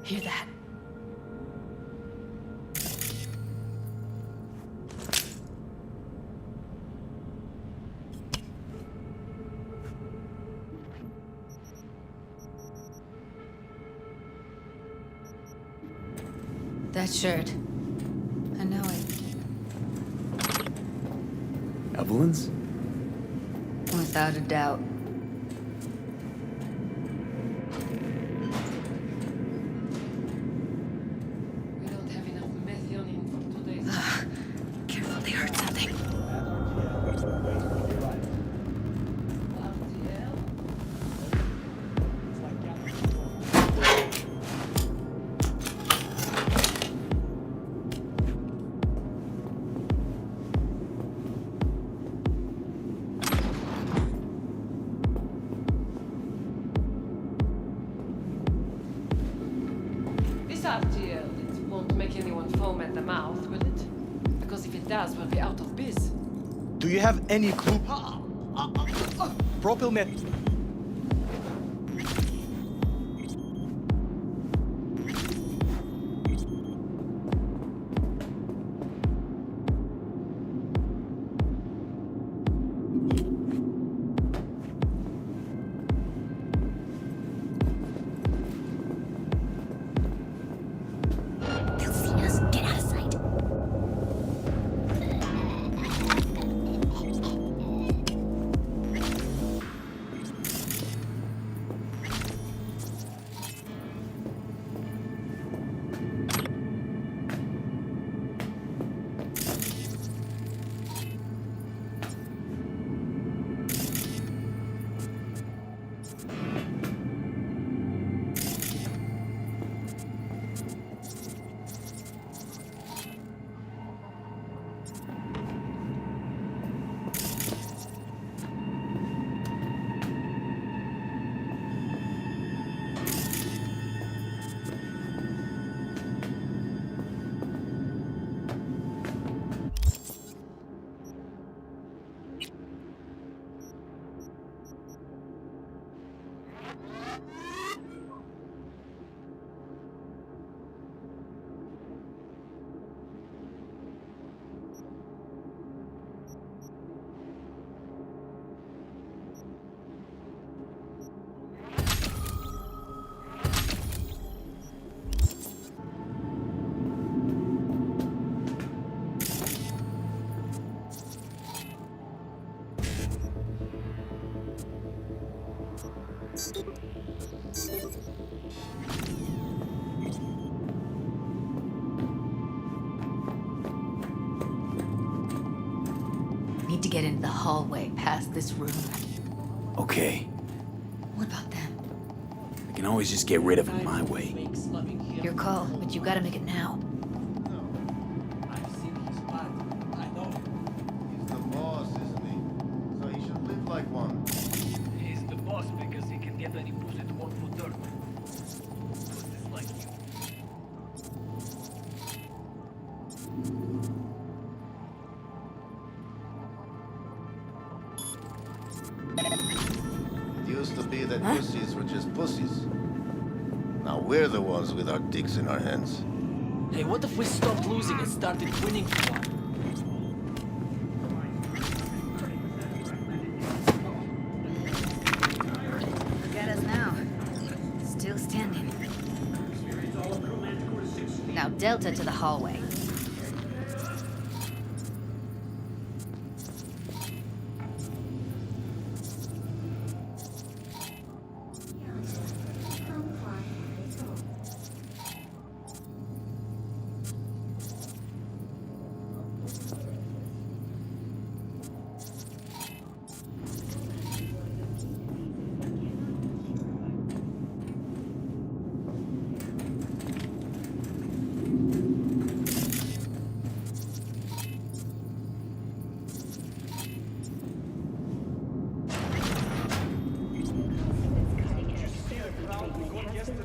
[SPEAKER 11] Hear that? That shirt. I know it.
[SPEAKER 4] Evelyn's?
[SPEAKER 11] Without a doubt.
[SPEAKER 10] We don't have enough methionine for today.
[SPEAKER 11] Careful, they heard something.
[SPEAKER 10] This RTL, it won't make anyone foam at the mouth, will it? Because if it does, we'll be out of biz.
[SPEAKER 15] Do you have any clue? Propyl met.
[SPEAKER 2] They'll see us. Get out of sight.
[SPEAKER 11] Need to get into the hallway past this room.
[SPEAKER 4] Okay.
[SPEAKER 11] What about them?
[SPEAKER 4] I can always just get rid of him my way.
[SPEAKER 11] Your call, but you gotta make it now.
[SPEAKER 12] He's the boss, isn't he? So he should live like one.
[SPEAKER 17] He's the boss because he can get any pussy to work for dirt. Pussies like you.
[SPEAKER 12] It used to be that pussies were just pussies. Now we're the ones with our dicks in our hands.
[SPEAKER 17] Hey, what if we stopped losing and started winning for one?
[SPEAKER 11] Look at us now. Still standing. Now Delta to the hallway.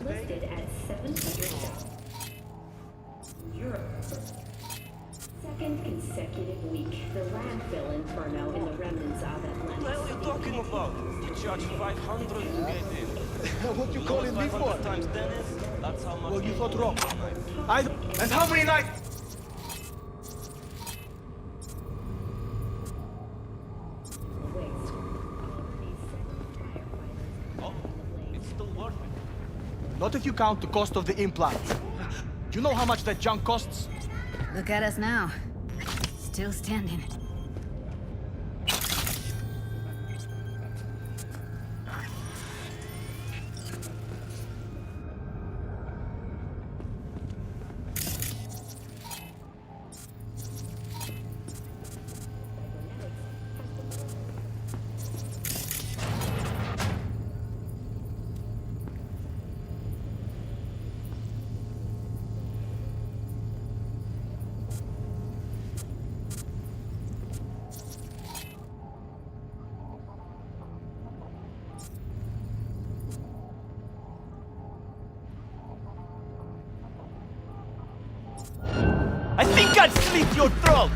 [SPEAKER 2] Listed at $700. Europe. Second consecutive week, the landfill inferno in the remnants of Atlantis.
[SPEAKER 17] What are you talking about? You charge 500 to get in.
[SPEAKER 15] What you calling me for?
[SPEAKER 17] 500 times Dennis?
[SPEAKER 15] That's how much. Well, you thought wrong. And how many nights?
[SPEAKER 17] Oh, it's still worth it.
[SPEAKER 15] Not if you count the cost of the implant. You know how much that junk costs?
[SPEAKER 9] Look at us now. Still standing.
[SPEAKER 15] I think I'd slit your throat!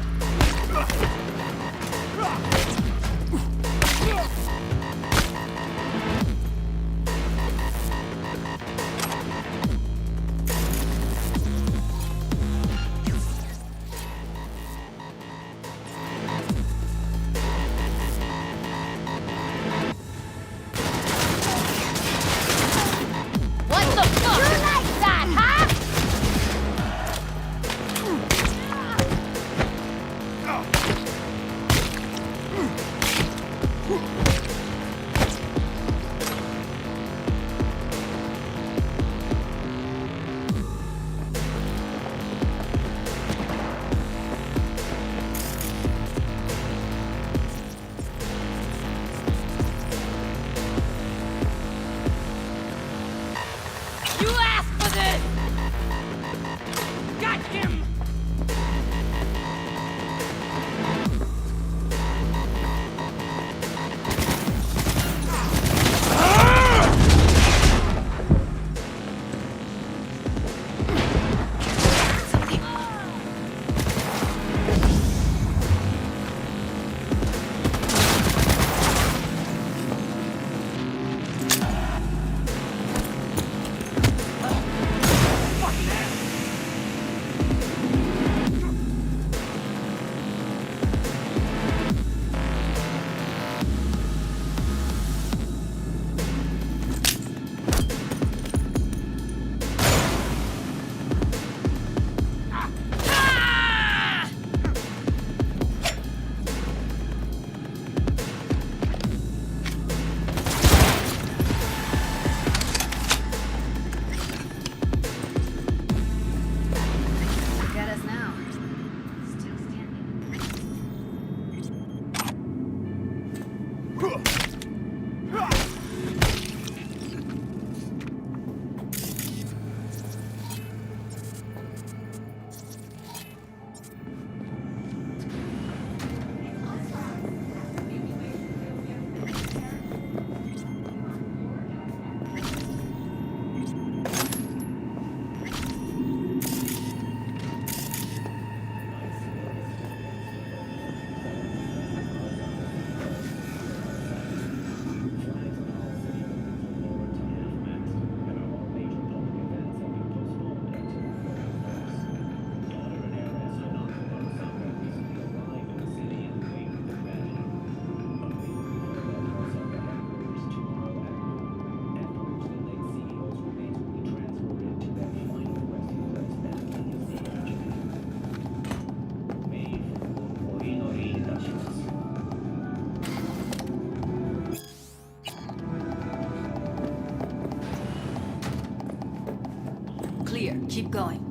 [SPEAKER 5] What the fuck? You like that, huh?
[SPEAKER 10] You asked for this! Got him!
[SPEAKER 9] Look at us now. Still standing. Clear. Keep going.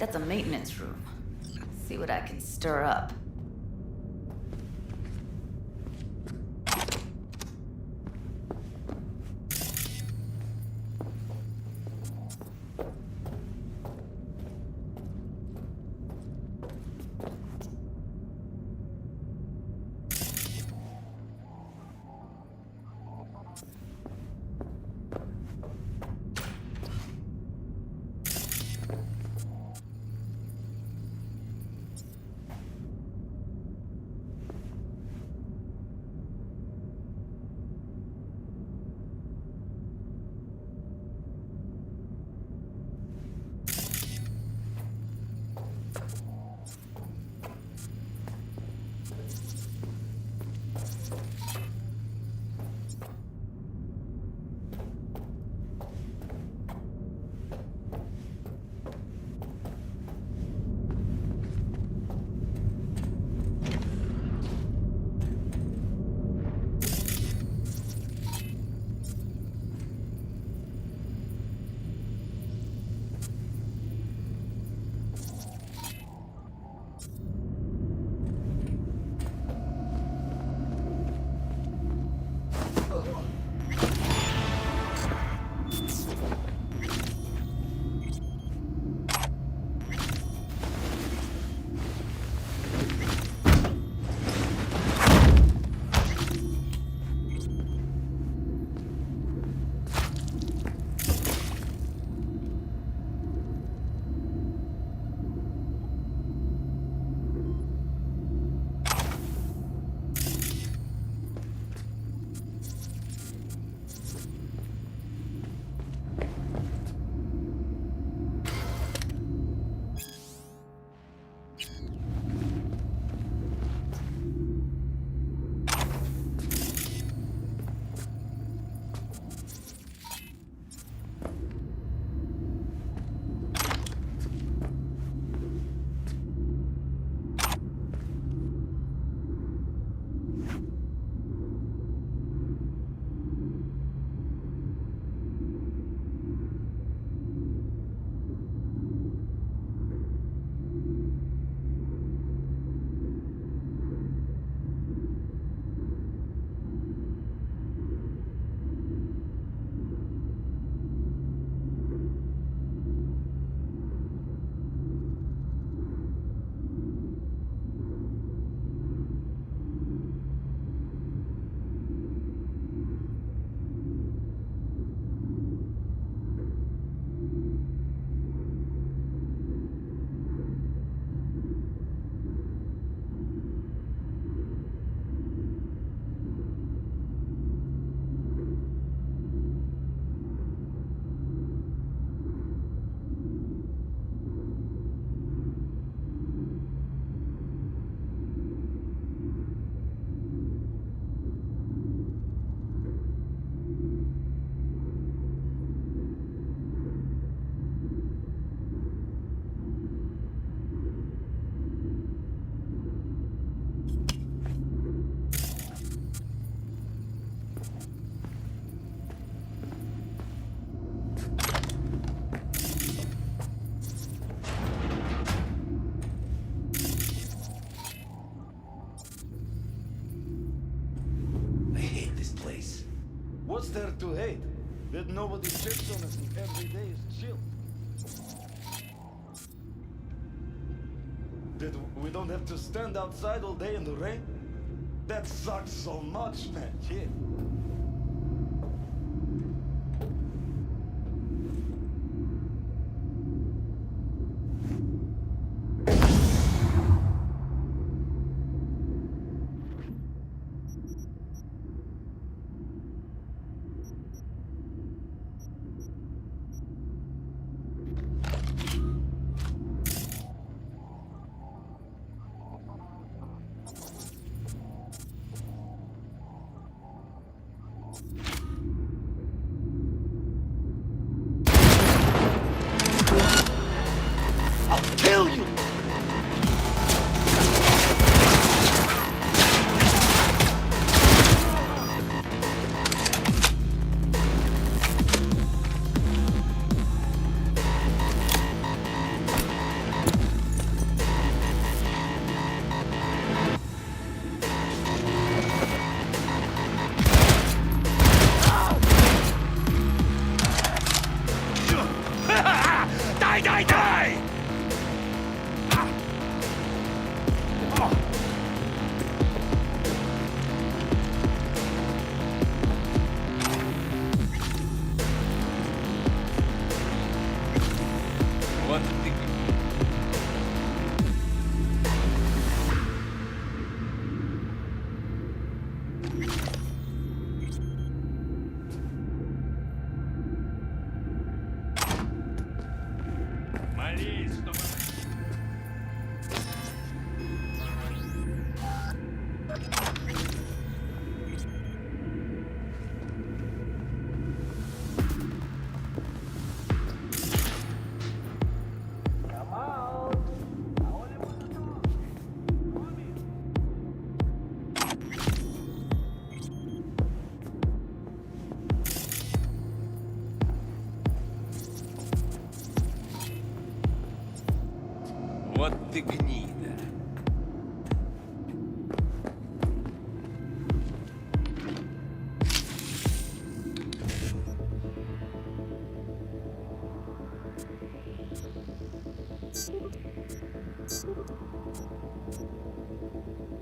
[SPEAKER 9] that's a maintenance room. See what I can stir up.
[SPEAKER 15] What's there to hate? That nobody checks on us and every day is chill. That we don't have to stand outside all day in the rain? That sucks so much, man. Yeah.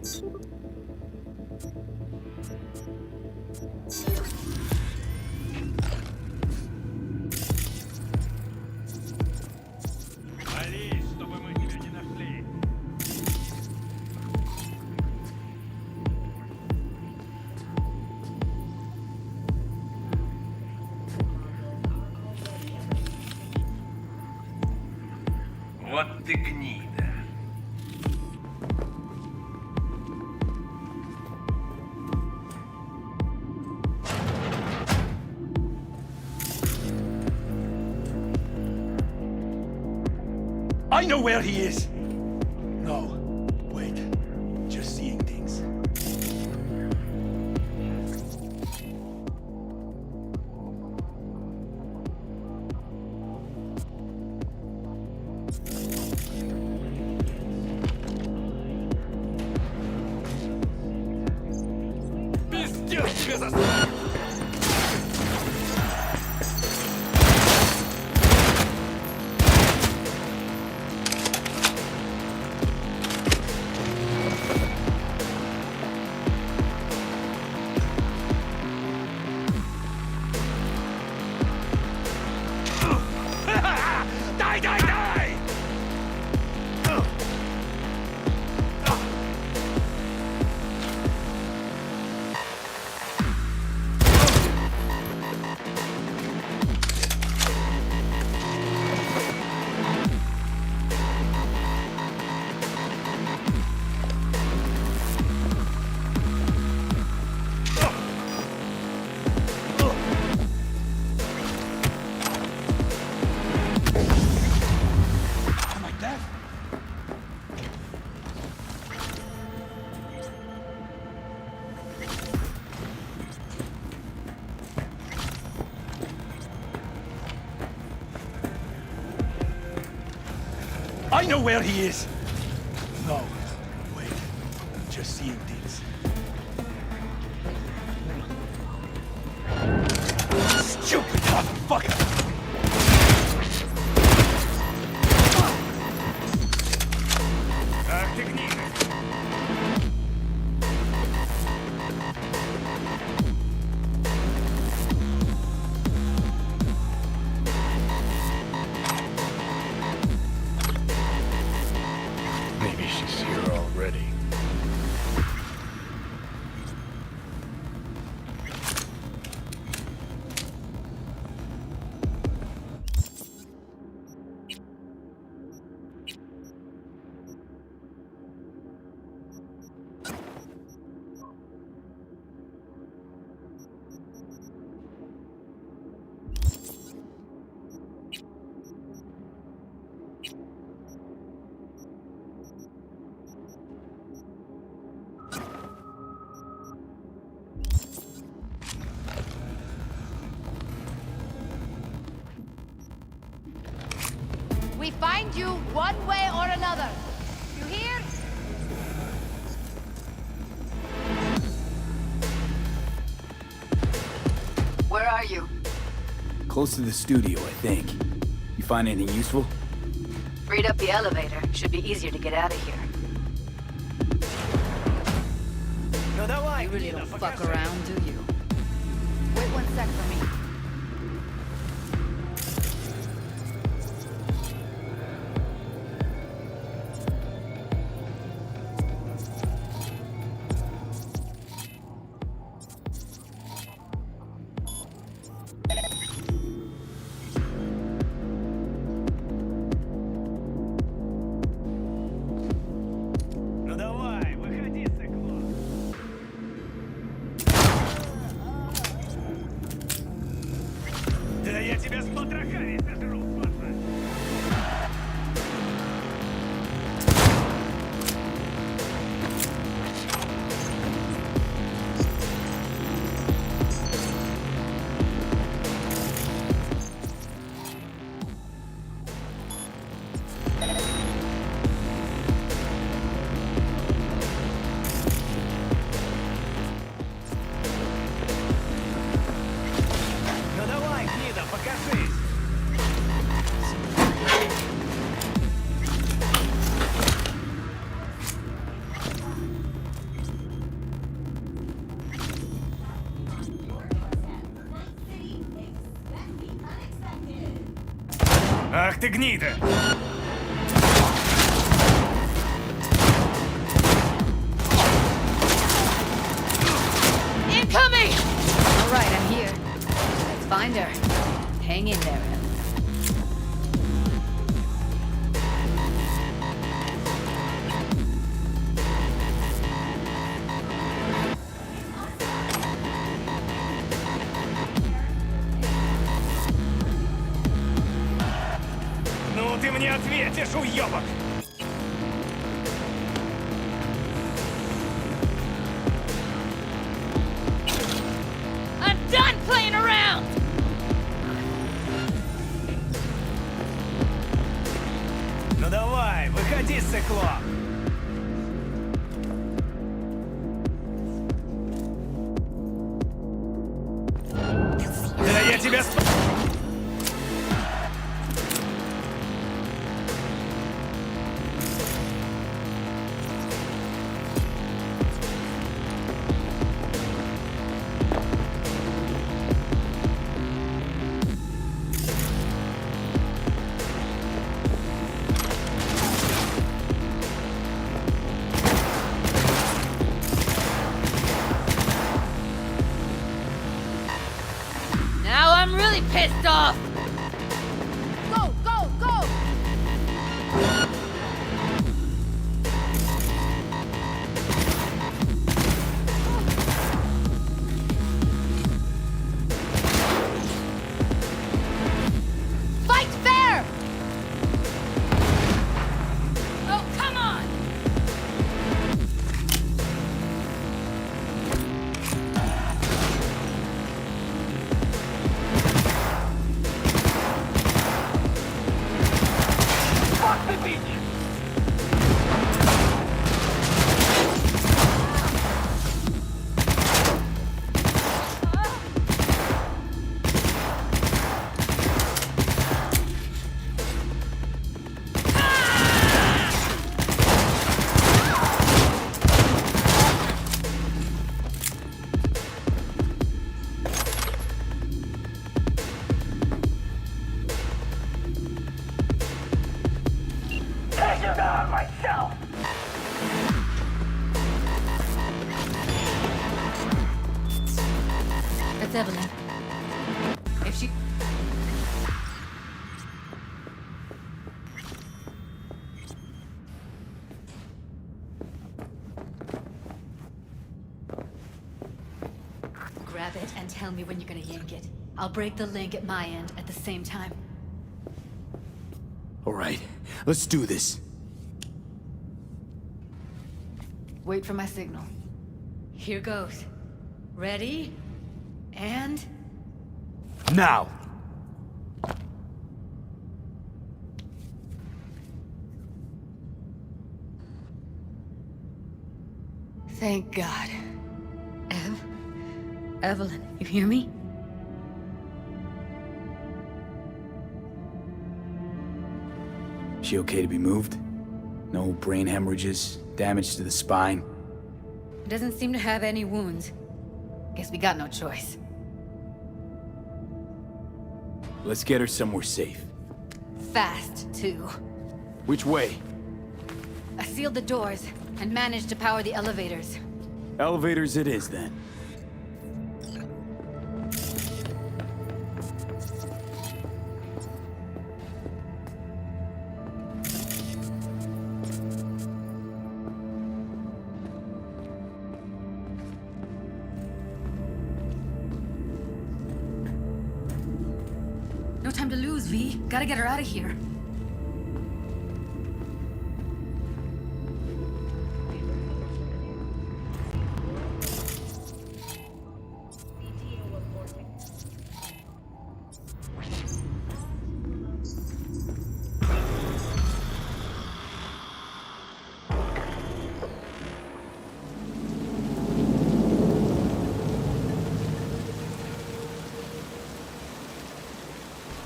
[SPEAKER 15] Вали, чтобы мы тебя не нашли.
[SPEAKER 6] Вот ты гнида.
[SPEAKER 15] I know where he is! No, wait. Just seeing things.
[SPEAKER 6] Пиздец, засранец!
[SPEAKER 15] Дай, дай, дай! Like that? I know where he is! No, wait. Just seeing things. Stupid motherfucker! Ах ты гнида!
[SPEAKER 16] Maybe she's here already.
[SPEAKER 11] We find you one way or another. You hear?
[SPEAKER 13] Where are you?
[SPEAKER 4] Close to the studio, I think. You find anything useful?
[SPEAKER 13] Freed up the elevator. Should be easier to get out of here. You really don't fuck around, do you?
[SPEAKER 11] Wait one sec for me.
[SPEAKER 15] Ну давай, выходи, сыкло.
[SPEAKER 4] Ах ты гнида!
[SPEAKER 9] Incoming! All right, I'm here. Let's find her. Hang in there, Evan.
[SPEAKER 4] Ну ты мне ответишь, уёбок!
[SPEAKER 9] I'm done playing around!
[SPEAKER 4] Ну давай, выходи, циклоп! Да я тебя
[SPEAKER 9] Now I'm really pissed off! Go, go, go! Fight fair! Oh, come on!
[SPEAKER 17] Fuck the beach! Take him down myself!
[SPEAKER 9] That's Evelyn. If she... Grab it and tell me when you're gonna yank it. I'll break the link at my end at the same time.
[SPEAKER 4] All right, let's do this.
[SPEAKER 9] Wait for my signal. Here goes. Ready? And...
[SPEAKER 4] Now!
[SPEAKER 9] Thank God. Evelyn, you hear me?
[SPEAKER 4] She okay to be moved? No brain hemorrhages, damage to the spine?
[SPEAKER 9] Doesn't seem to have any wounds. Guess we got no choice.
[SPEAKER 4] Let's get her somewhere safe.
[SPEAKER 9] Fast, too.
[SPEAKER 4] Which way?
[SPEAKER 9] I sealed the doors and managed to power the elevators.
[SPEAKER 4] Elevators it is, then.
[SPEAKER 9] No time to lose, V. Gotta get her out of here.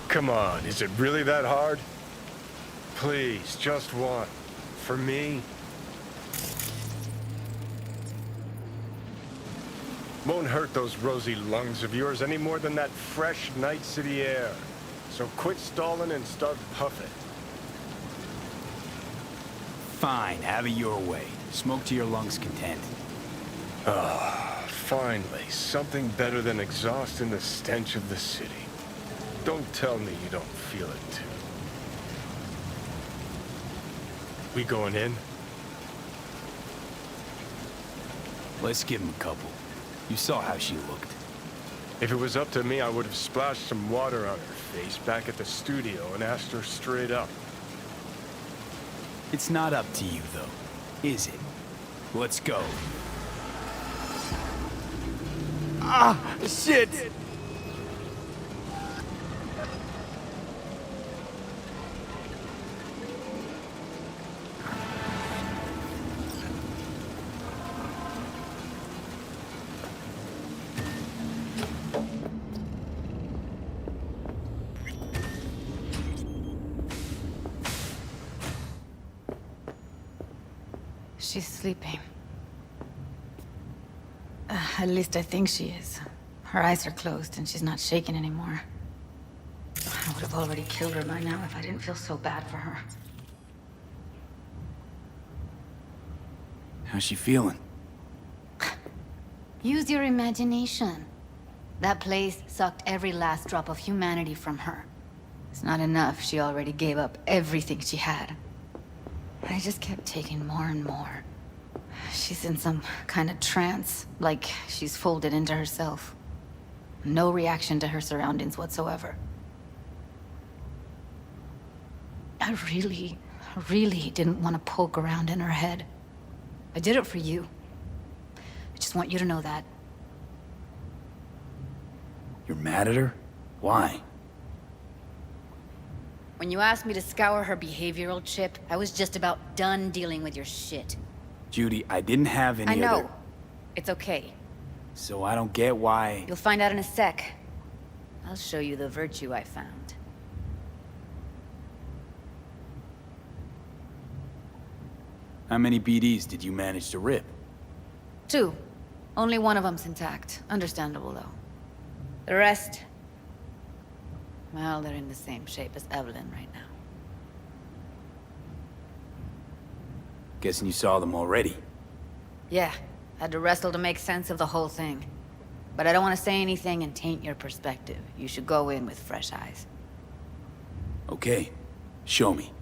[SPEAKER 16] Come on, is it really that hard? Please, just one. For me? Won't hurt those rosy lungs of yours any more than that fresh Night City air. So quit stalling and start puffing.
[SPEAKER 4] Fine, have it your way. Smoke to your lungs' content.
[SPEAKER 16] Ah, finally, something better than exhaust and the stench of the city. Don't tell me you don't feel it too. We going in?
[SPEAKER 4] Let's give him a couple. You saw how she looked.
[SPEAKER 16] If it was up to me, I would have splashed some water on her face back at the studio and asked her straight up.
[SPEAKER 4] It's not up to you, though, is it? Let's go. Ah, shit!
[SPEAKER 9] She's sleeping. At least I think she is. Her eyes are closed and she's not shaking anymore. I would have already killed her by now if I didn't feel so bad for her.
[SPEAKER 4] How's she feeling?
[SPEAKER 9] Use your imagination. That place sucked every last drop of humanity from her. It's not enough. She already gave up everything she had. I just kept taking more and more. She's in some kind of trance, like she's folded into herself. No reaction to her surroundings whatsoever. I really didn't want to poke around in her head. I did it for you. I just want you to know that.
[SPEAKER 4] You're mad at her? Why?
[SPEAKER 9] When you asked me to scour her behavioral chip, I was just about done dealing with your shit.
[SPEAKER 4] Judy, I didn't have any
[SPEAKER 9] I know.
[SPEAKER 4] other...
[SPEAKER 9] It's okay.
[SPEAKER 4] So I don't get why...
[SPEAKER 9] You'll find out in a sec. I'll show you the virtue I found.
[SPEAKER 4] How many BDs did you manage to rip?
[SPEAKER 9] 2. Only one of them's intact. Understandable, though. The rest... well, they're in the same shape as Evelyn right now.
[SPEAKER 4] Guessing you saw them already.
[SPEAKER 9] Yeah, had to wrestle to make sense of the whole thing. But I don't want to say anything and taint your perspective. You should go in with fresh eyes.
[SPEAKER 4] Okay, show me.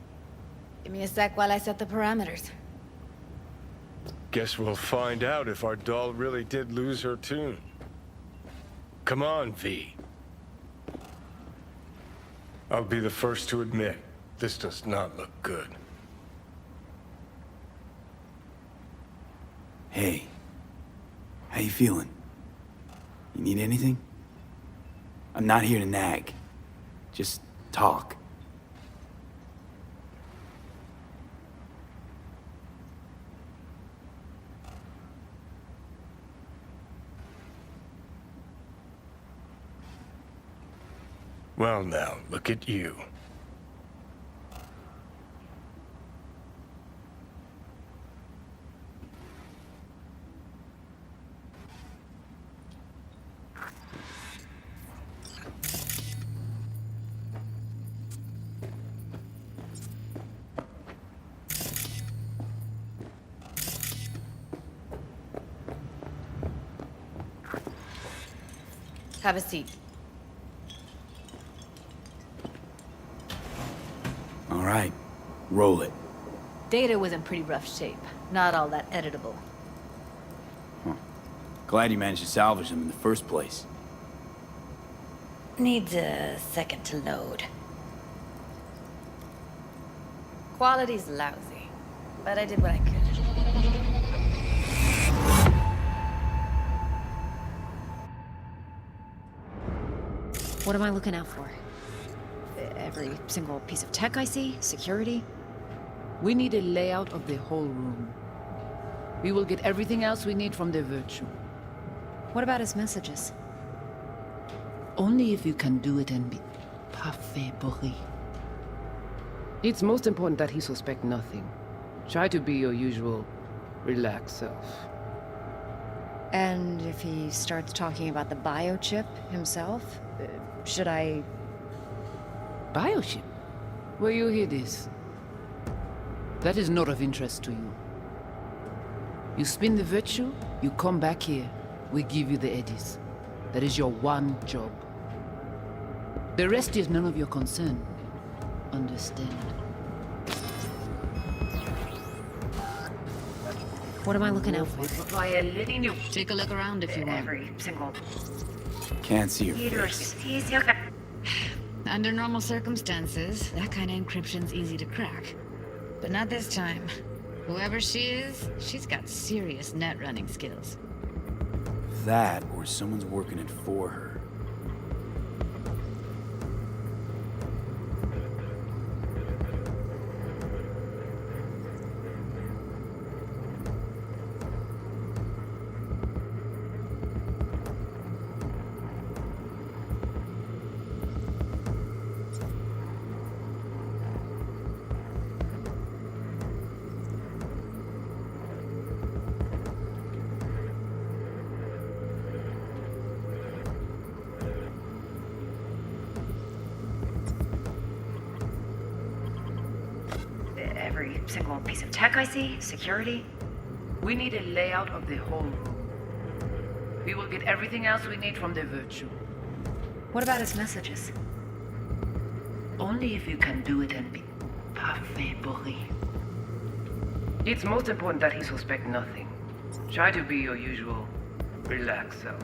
[SPEAKER 9] Give me a sec while I set the parameters.
[SPEAKER 16] Guess we'll find out if our doll really did lose her tune. Come on, V. I'll be the first to admit, this does not look good.
[SPEAKER 4] Hey, how you feeling? You need anything? I'm not here to nag. Just talk.
[SPEAKER 16] Well now, look at you.
[SPEAKER 9] Have a seat.
[SPEAKER 4] All right, roll it.
[SPEAKER 9] Data was in pretty rough shape. Not all that editable.
[SPEAKER 4] Glad you managed to salvage them in the first place.
[SPEAKER 9] Needs a second to load. Quality's lousy, but I did what I could.
[SPEAKER 18] What am I looking out for? Every single piece of tech I see? Security?
[SPEAKER 19] We need a layout of the whole room. We will get everything else we need from the virtue.
[SPEAKER 18] What about his messages?
[SPEAKER 19] Only if you can do it and be parfait bourré. It's most important that he suspect nothing. Try to be your usual, relaxed self.
[SPEAKER 18] And if he starts talking about the biochip himself, should I...
[SPEAKER 19] Biochip? Where you hear this? That is not of interest to you. You spin the virtue, you come back here, we give you the eddies. That is your one job. The rest is none of your concern. Understand?
[SPEAKER 18] What am I looking out for?
[SPEAKER 13] Take a look around if you want.
[SPEAKER 18] Every single
[SPEAKER 4] Can't see your face.
[SPEAKER 13] Under normal circumstances, that kind of encryption's easy to crack. But not this time. Whoever she is, she's got serious net running skills.
[SPEAKER 4] That, or someone's working it for her.
[SPEAKER 18] every single piece of tech I see, security.
[SPEAKER 19] We need a layout of the whole room. We will get everything else we need from the virtue.
[SPEAKER 18] What about his messages?
[SPEAKER 19] Only if you can do it and be parfait bourré. It's most important that he suspect nothing. Try to be your usual relaxed self.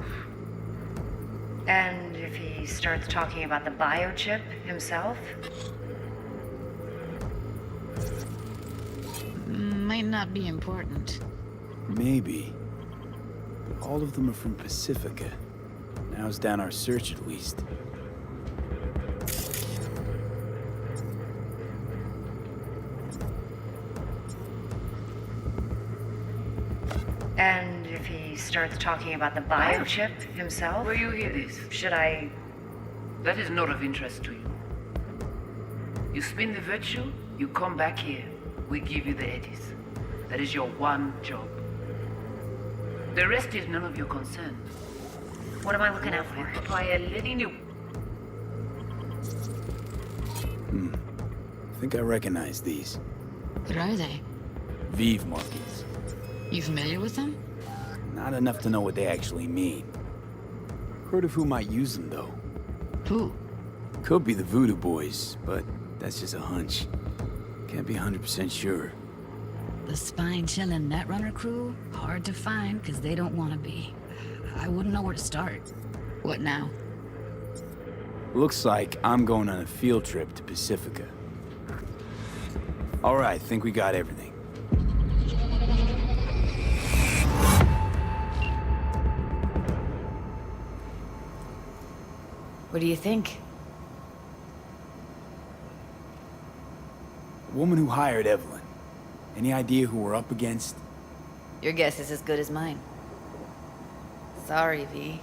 [SPEAKER 18] And if he starts talking about the biochip himself?
[SPEAKER 13] Might not be important.
[SPEAKER 4] Maybe. But all of them are from Pacifica. Now's down our search at least.
[SPEAKER 18] And if he starts talking about the biochip himself?
[SPEAKER 19] Where you hear this?
[SPEAKER 18] Should I...
[SPEAKER 19] That is not of interest to you. You spin the virtue, you come back here. We give you the eddies. That is your one job. The rest is none of your concern.
[SPEAKER 18] What am I looking out for?
[SPEAKER 4] I think I recognize these.
[SPEAKER 13] What are they?
[SPEAKER 4] Vive markings.
[SPEAKER 13] You familiar with them?
[SPEAKER 4] Not enough to know what they actually mean. Heard of who might use them, though.
[SPEAKER 13] Who?
[SPEAKER 4] Could be the Voodoo Boys, but that's just a hunch. Can't be 100% sure.
[SPEAKER 13] The spine-chilling Netrunner crew? Hard to find, because they don't want to be. I wouldn't know where to start. What now?
[SPEAKER 4] Looks like I'm going on a field trip to Pacifica. All right, think we got everything.
[SPEAKER 18] What do you think?
[SPEAKER 4] The woman who hired Evelyn. Any idea who we're up against?
[SPEAKER 9] Your guess is as good as mine. Sorry, V.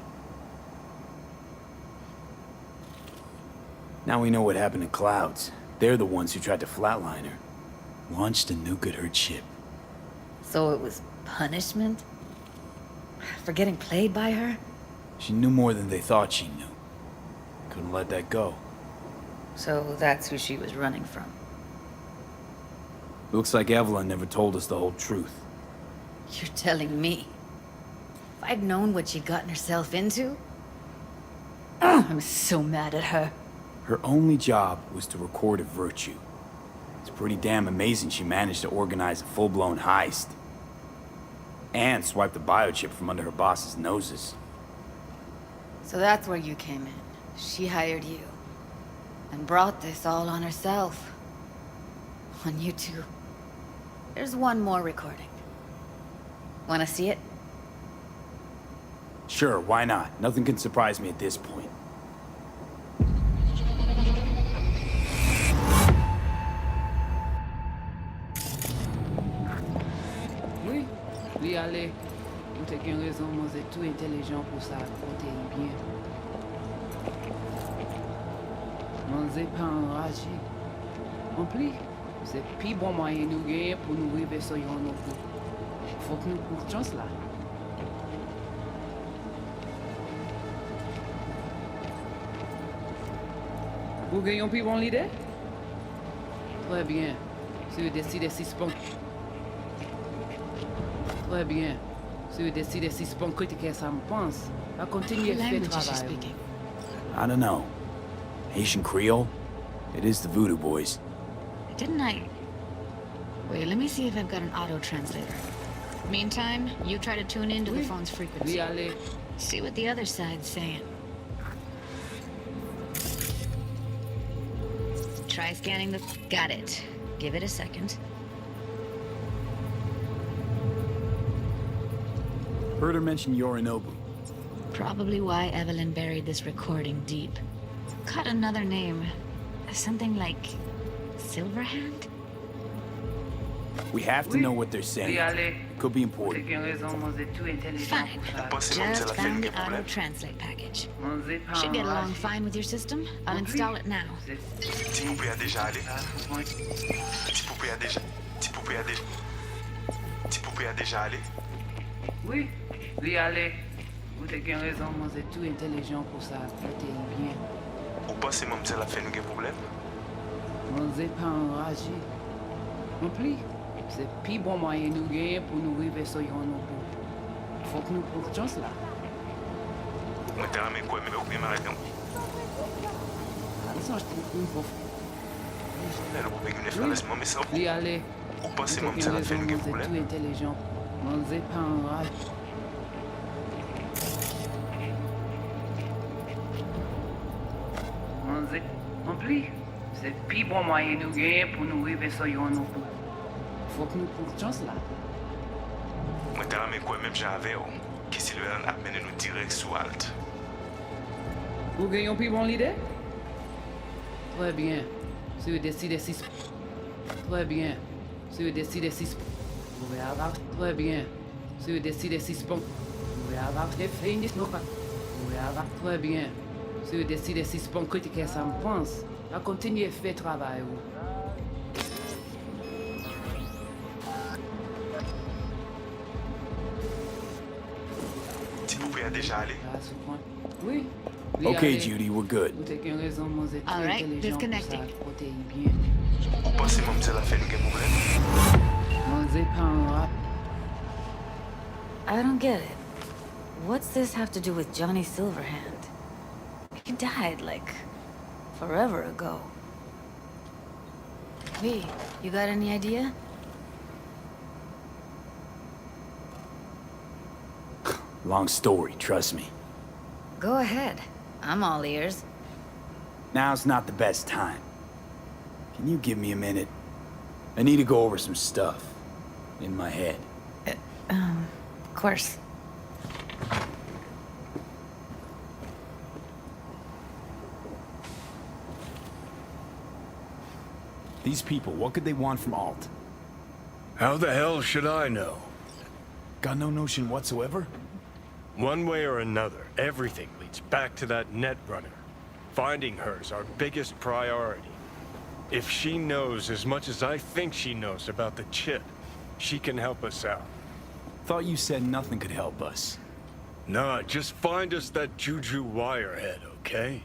[SPEAKER 4] Now we know what happened to Clouds. They're the ones who tried to flatline her. Launched a nuke at her ship.
[SPEAKER 9] So it was punishment? For getting played by her?
[SPEAKER 4] She knew more than they thought she knew. Couldn't let that go.
[SPEAKER 9] So that's who she was running from.
[SPEAKER 4] Looks like Evelyn never told us the whole truth.
[SPEAKER 9] You're telling me? If I'd known what she'd gotten herself into? I'm so mad at her.
[SPEAKER 4] Her only job was to record a virtue. It's pretty damn amazing she managed to organize a full-blown heist. And swipe the biochip from under her boss's noses.
[SPEAKER 9] So that's where you came in. She hired you. And brought this all on herself. On you two. There's one more recording. Wanna see it?
[SPEAKER 4] Sure, why not? Nothing can surprise me at this point.
[SPEAKER 19] Oui, oui, allez. Vous t'es qu'une raison, moi, c'est tout intelligent pour ça, côté bien. Moi, c'est pas enragé. En plus, c'est plus bon moyen nous gagner pour nous arriver sur yon non plus. Faut que nous courons chance là. Vous gagnez plus bon l'idée? Très bien. Si vous décidez si spon... Très bien. Si vous décidez si spon critiquer ça me pense, à continuer à faire travail.
[SPEAKER 4] I don't know. Haitian Creole? It is the Voodoo Boys.
[SPEAKER 13] Didn't I? Wait, let me see if I've got an auto translator. Meantime, you try to tune into the phone's frequency. See what the other side's saying. Try scanning the... Got it. Give it a second.
[SPEAKER 4] Heard her mention Yorinobu.
[SPEAKER 13] Probably why Evelyn buried this recording deep. Caught another name. Something like... Silverhand?
[SPEAKER 4] We have to know what they're saying. Could be important.
[SPEAKER 13] Fine. Just found the auto-translate package. Should get along fine with your system. I'll install it now.
[SPEAKER 20] Petit poupée a déjà allé. Petit poupée a déjà... Petit poupée a déjà... Petit poupée a déjà allé.
[SPEAKER 19] Oui, oui, allez. Vous avez raison, moi c'est tout intelligent pour ça. Prêtez bien.
[SPEAKER 20] Ou pas si mon petit a fait un problème?
[SPEAKER 19] Moi c'est pas enragé. Non plus. C'est le plus bon moyen nous gagner pour nous arriver sur nos bouts. Faut que nous prenions cela.
[SPEAKER 20] Moi t'as ramé quoi, mais vous m'arrêtez.
[SPEAKER 19] Ça, je trouve une fois.
[SPEAKER 20] Elle vous paye une fois, laisse-moi mes ça.
[SPEAKER 19] Oui, allez.
[SPEAKER 20] Ou pas si mon petit a fait un problème?
[SPEAKER 19] C'est tout intelligent. Moi c'est pas enragé. Non plus. C'est le plus bon moyen nous gagner pour nous arriver sur nos bouts. Faut que nous prenions cela.
[SPEAKER 20] Moi t'as ramé quoi, même j'avais, qui Sylvain a mené nous direct sous Alt.
[SPEAKER 19] Vous gagnez plus bon l'idée? Très bien. Si vous décidez si... Très bien. Si vous décidez si... Vous pouvez avoir... Très bien. Si vous décidez si... Vous pouvez avoir des fins de... Vous pouvez avoir... Très bien. Si vous décidez si... Critiquer ça me pense. À continuer à faire travail.
[SPEAKER 20] Petit poupée a déjà allé.
[SPEAKER 19] Oui.
[SPEAKER 4] Okay, Judy, we're good.
[SPEAKER 13] All right, disconnecting.
[SPEAKER 20] Ou pas si mon petit a fait un problème?
[SPEAKER 9] I don't get it. What's this have to do with Johnny Silverhand? He died, like, forever ago. V, you got any idea?
[SPEAKER 4] Long story, trust me.
[SPEAKER 9] Go ahead. I'm all ears.
[SPEAKER 4] Now's not the best time. Can you give me a minute? I need to go over some stuff in my head.
[SPEAKER 9] Of course.
[SPEAKER 4] These people, what could they want from Alt?
[SPEAKER 16] How the hell should I know?
[SPEAKER 4] Got no notion whatsoever?
[SPEAKER 16] One way or another, everything leads back to that net runner. Finding her's our biggest priority. If she knows as much as I think she knows about the chip, she can help us out.
[SPEAKER 4] Thought you said nothing could help us.
[SPEAKER 16] Nah, just find us that Juju wirehead, okay?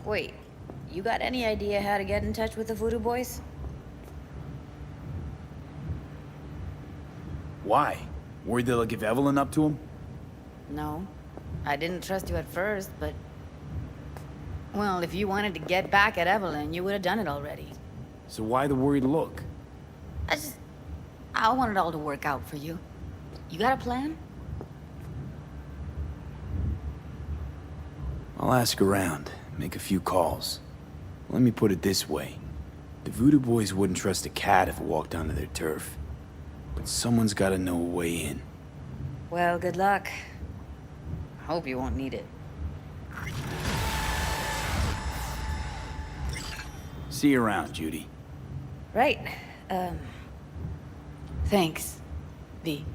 [SPEAKER 9] Wait, you got any idea how to get in touch with the Voodoo Boys?
[SPEAKER 4] Why? Worried they'll give Evelyn up to him?
[SPEAKER 9] No. I didn't trust you at first, but... Well, if you wanted to get back at Evelyn, you would have done it already.
[SPEAKER 4] So why the worried look?
[SPEAKER 9] I want it all to work out for you. You got a plan?
[SPEAKER 4] I'll ask around, make a few calls. Let me put it this way. The Voodoo Boys wouldn't trust a cat if it walked onto their turf. But someone's gotta know a way in.
[SPEAKER 9] Well, good luck. I hope you won't need it.
[SPEAKER 4] See you around, Judy.
[SPEAKER 9] Right. Thanks, V.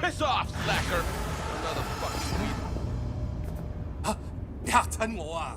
[SPEAKER 14] Piss off, slacker! Another fucking weed.
[SPEAKER 15] 嚇親我啊！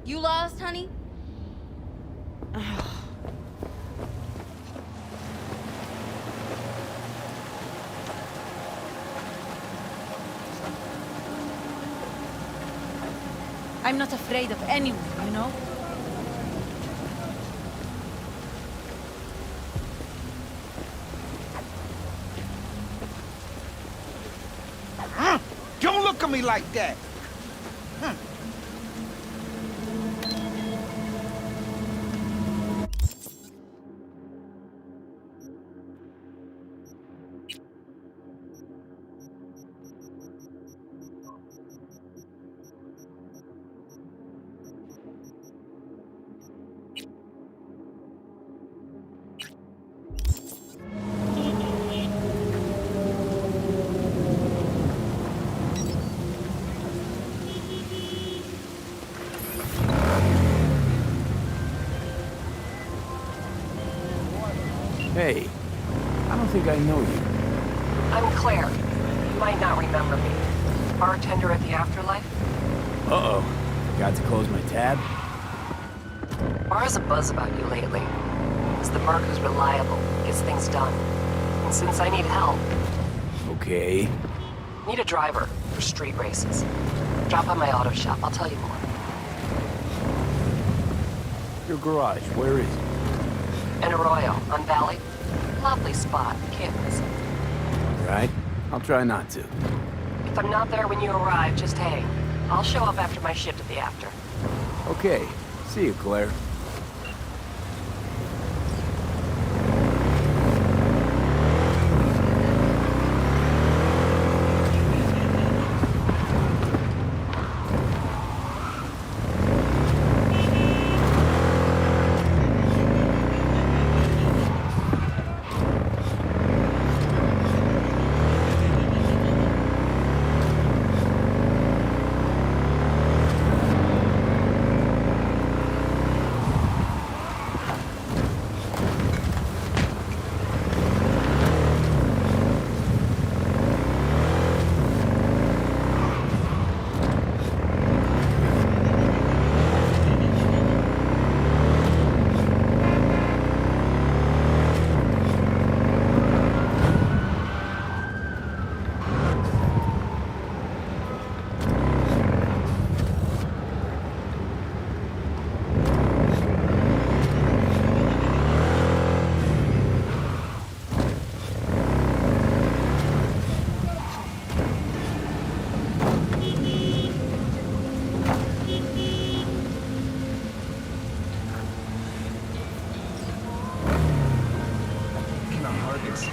[SPEAKER 11] You lost, honey? I'm not afraid of anyone, you know?
[SPEAKER 14] Don't look at me like that!
[SPEAKER 4] Hey, I don't think I know you.
[SPEAKER 21] I'm Claire. You might not remember me. Bartender at the Afterlife?
[SPEAKER 4] Uh-oh. Forgot to close my tab?
[SPEAKER 21] Bar has a buzz about you lately. It's the merc who's reliable, gets things done. And since I need help...
[SPEAKER 4] Okay.
[SPEAKER 21] Need a driver for street races. Drop by my auto shop, I'll tell you more.
[SPEAKER 4] Your garage, where is it?
[SPEAKER 21] En Arroyo, on Valley. Lovely spot, can't miss it.
[SPEAKER 4] Right. I'll try not to.
[SPEAKER 21] If I'm not there when you arrive, just hang. I'll show up after my shift at the After.
[SPEAKER 4] Okay. See you, Claire.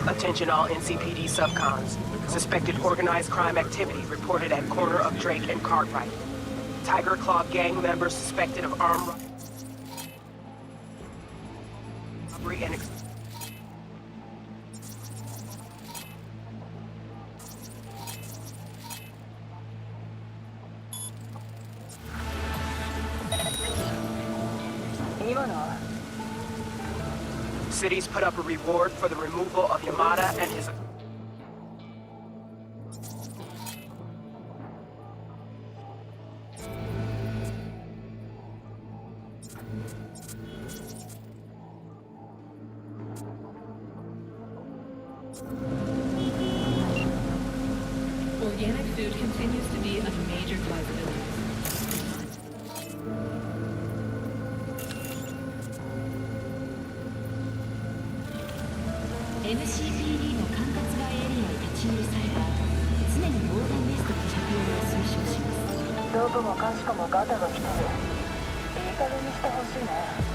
[SPEAKER 21] Attention all NCPD subcons. Suspected organized crime activity reported at corner of Drake and Cartwright. Tiger Claw gang members suspected of armed robbery and Cities put up a reward for the removal of Yamada and his...
[SPEAKER 22] Organic food continues to be a major liability.
[SPEAKER 2] NCPD の管轄外エリアに立ち入りさえば常に防弾ベストの着用を推奨します。
[SPEAKER 23] どこもかしこもガタが来てる。いい加減にしてほしいね。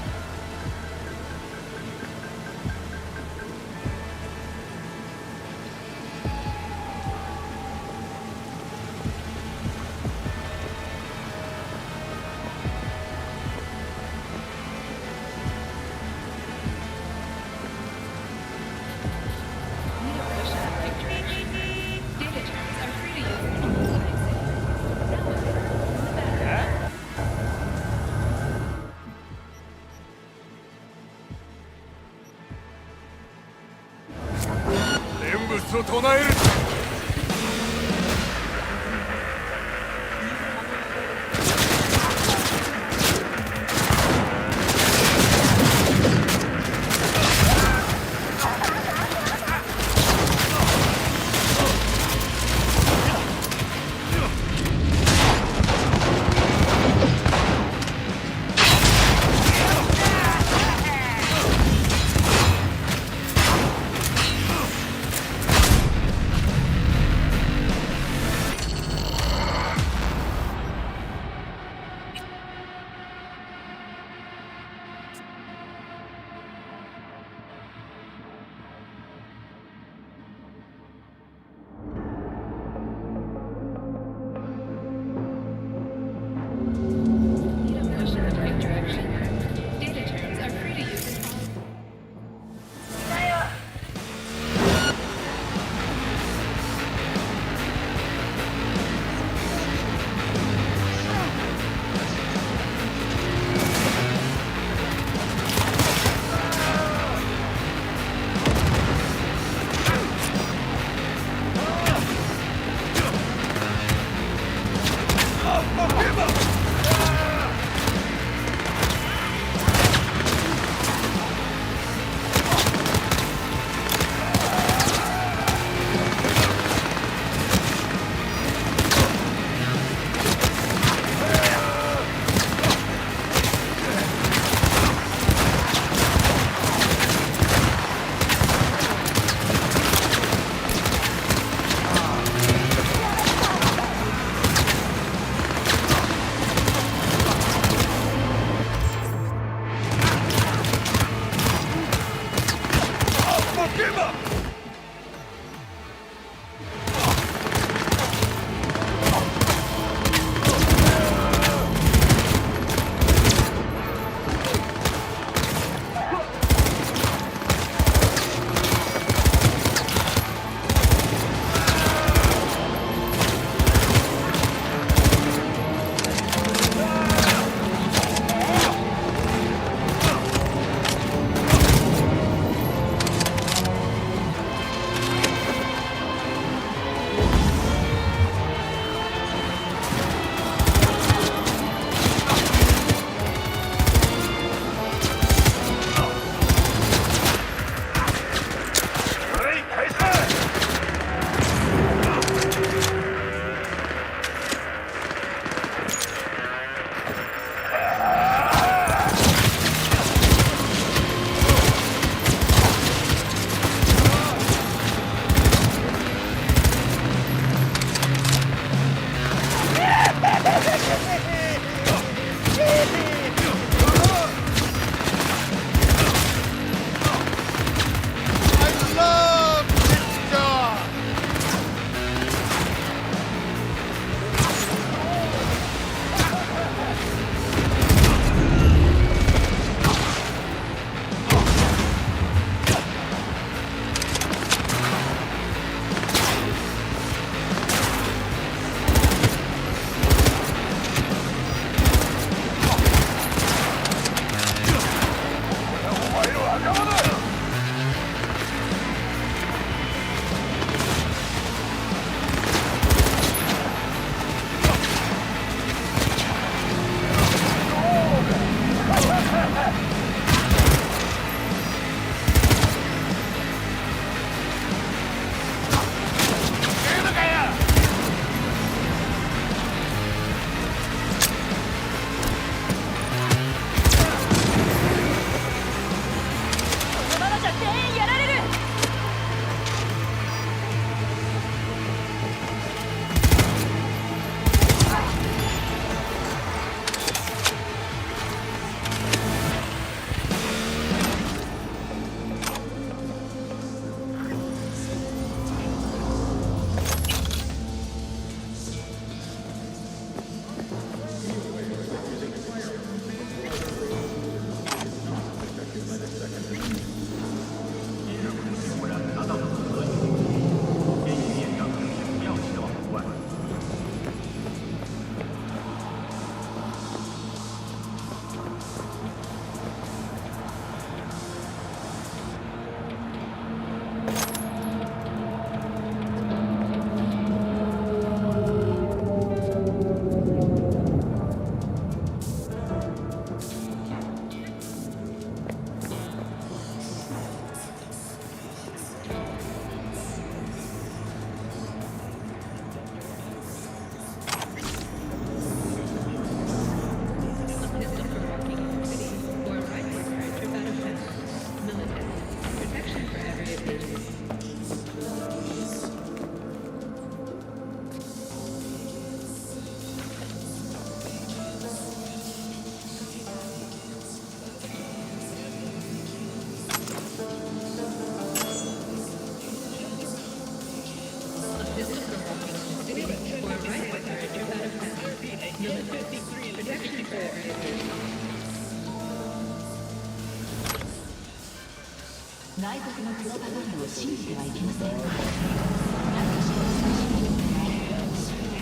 [SPEAKER 23] 外国のプロパガンダを信じてはいけません。何かしらの最新情報は終了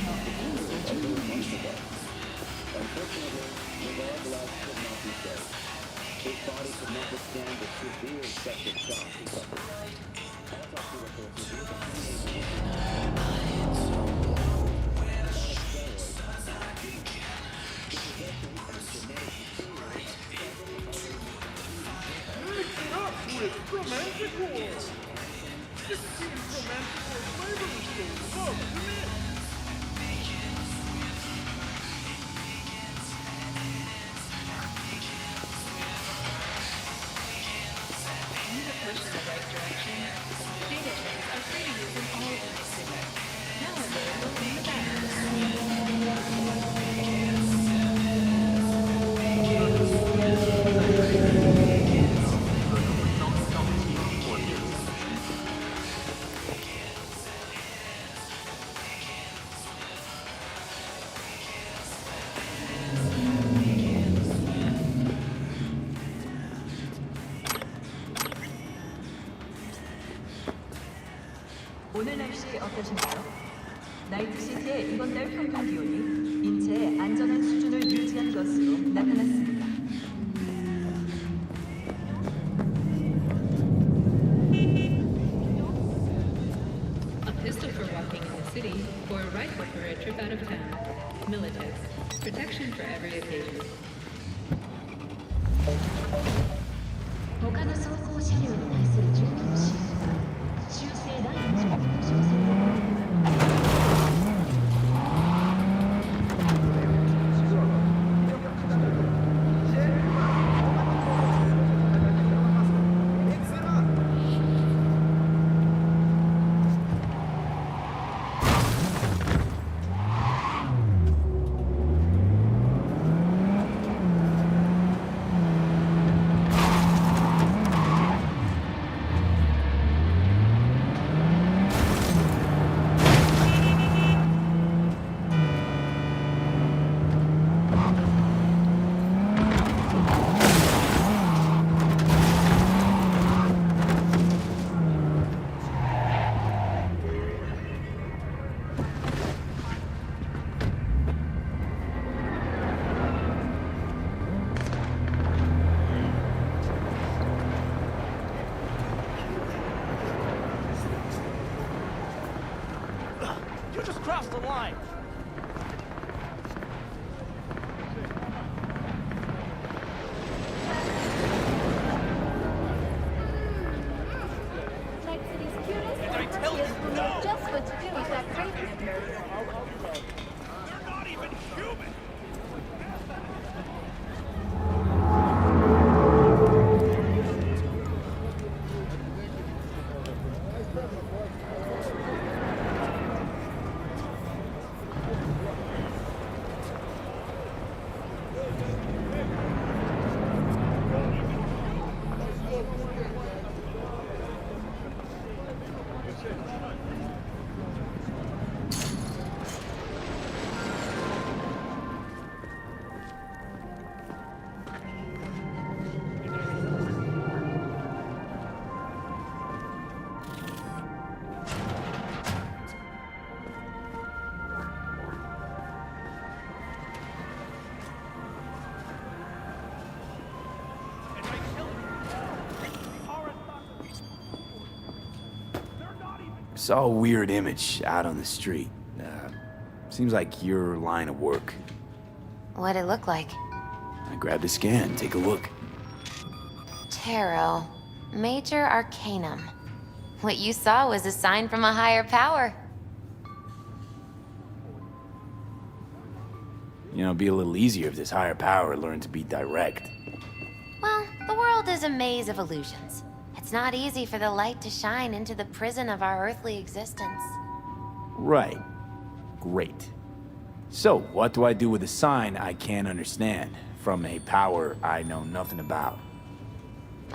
[SPEAKER 23] の N54 です。
[SPEAKER 15] Romantic wars! This seems romantic or slavery stories. Oh, come in!
[SPEAKER 22] Need a push in the right direction? Data trays are free to use in all of the cities. Now available in the
[SPEAKER 23] 오늘 날씨 어떠신가요? 나이트시티의 이번 달 평균 기온이 인체의 안전한 수준을 유지한 것으로 나타났습니다.
[SPEAKER 22] A pistol for walking in the city, or a rifle for a trip out of town. Militex. Protection for every occasion.
[SPEAKER 23] 他の走行車両に対する銃器の使用は修正第2条の小説。
[SPEAKER 14] You just crossed the line.
[SPEAKER 23] Night City's cutest is know just what to do with that crazy of yours.
[SPEAKER 14] They're not even human.
[SPEAKER 4] Saw a weird image out on the street. Seems like your line of work.
[SPEAKER 5] What'd it look like?
[SPEAKER 4] I grabbed a scan. Take a look.
[SPEAKER 5] Tarot. Major Arcanum. What you saw was a sign from a higher power.
[SPEAKER 4] You know, it'd be a little easier if this higher power learned to be direct.
[SPEAKER 5] Well, the world is a maze of illusions. It's not easy for the light to shine into the prison of our earthly existence.
[SPEAKER 4] Right. Great. So, what do I do with a sign I can't understand, from a power I know nothing about?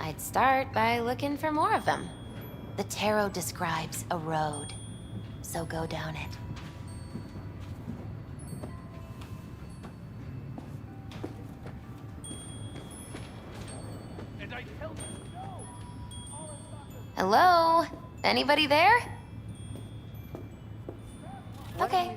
[SPEAKER 5] I'd start by looking for more of them. The tarot describes a road, so go down it.
[SPEAKER 14] And I tell you no!
[SPEAKER 5] Hello? Anybody there? Okay.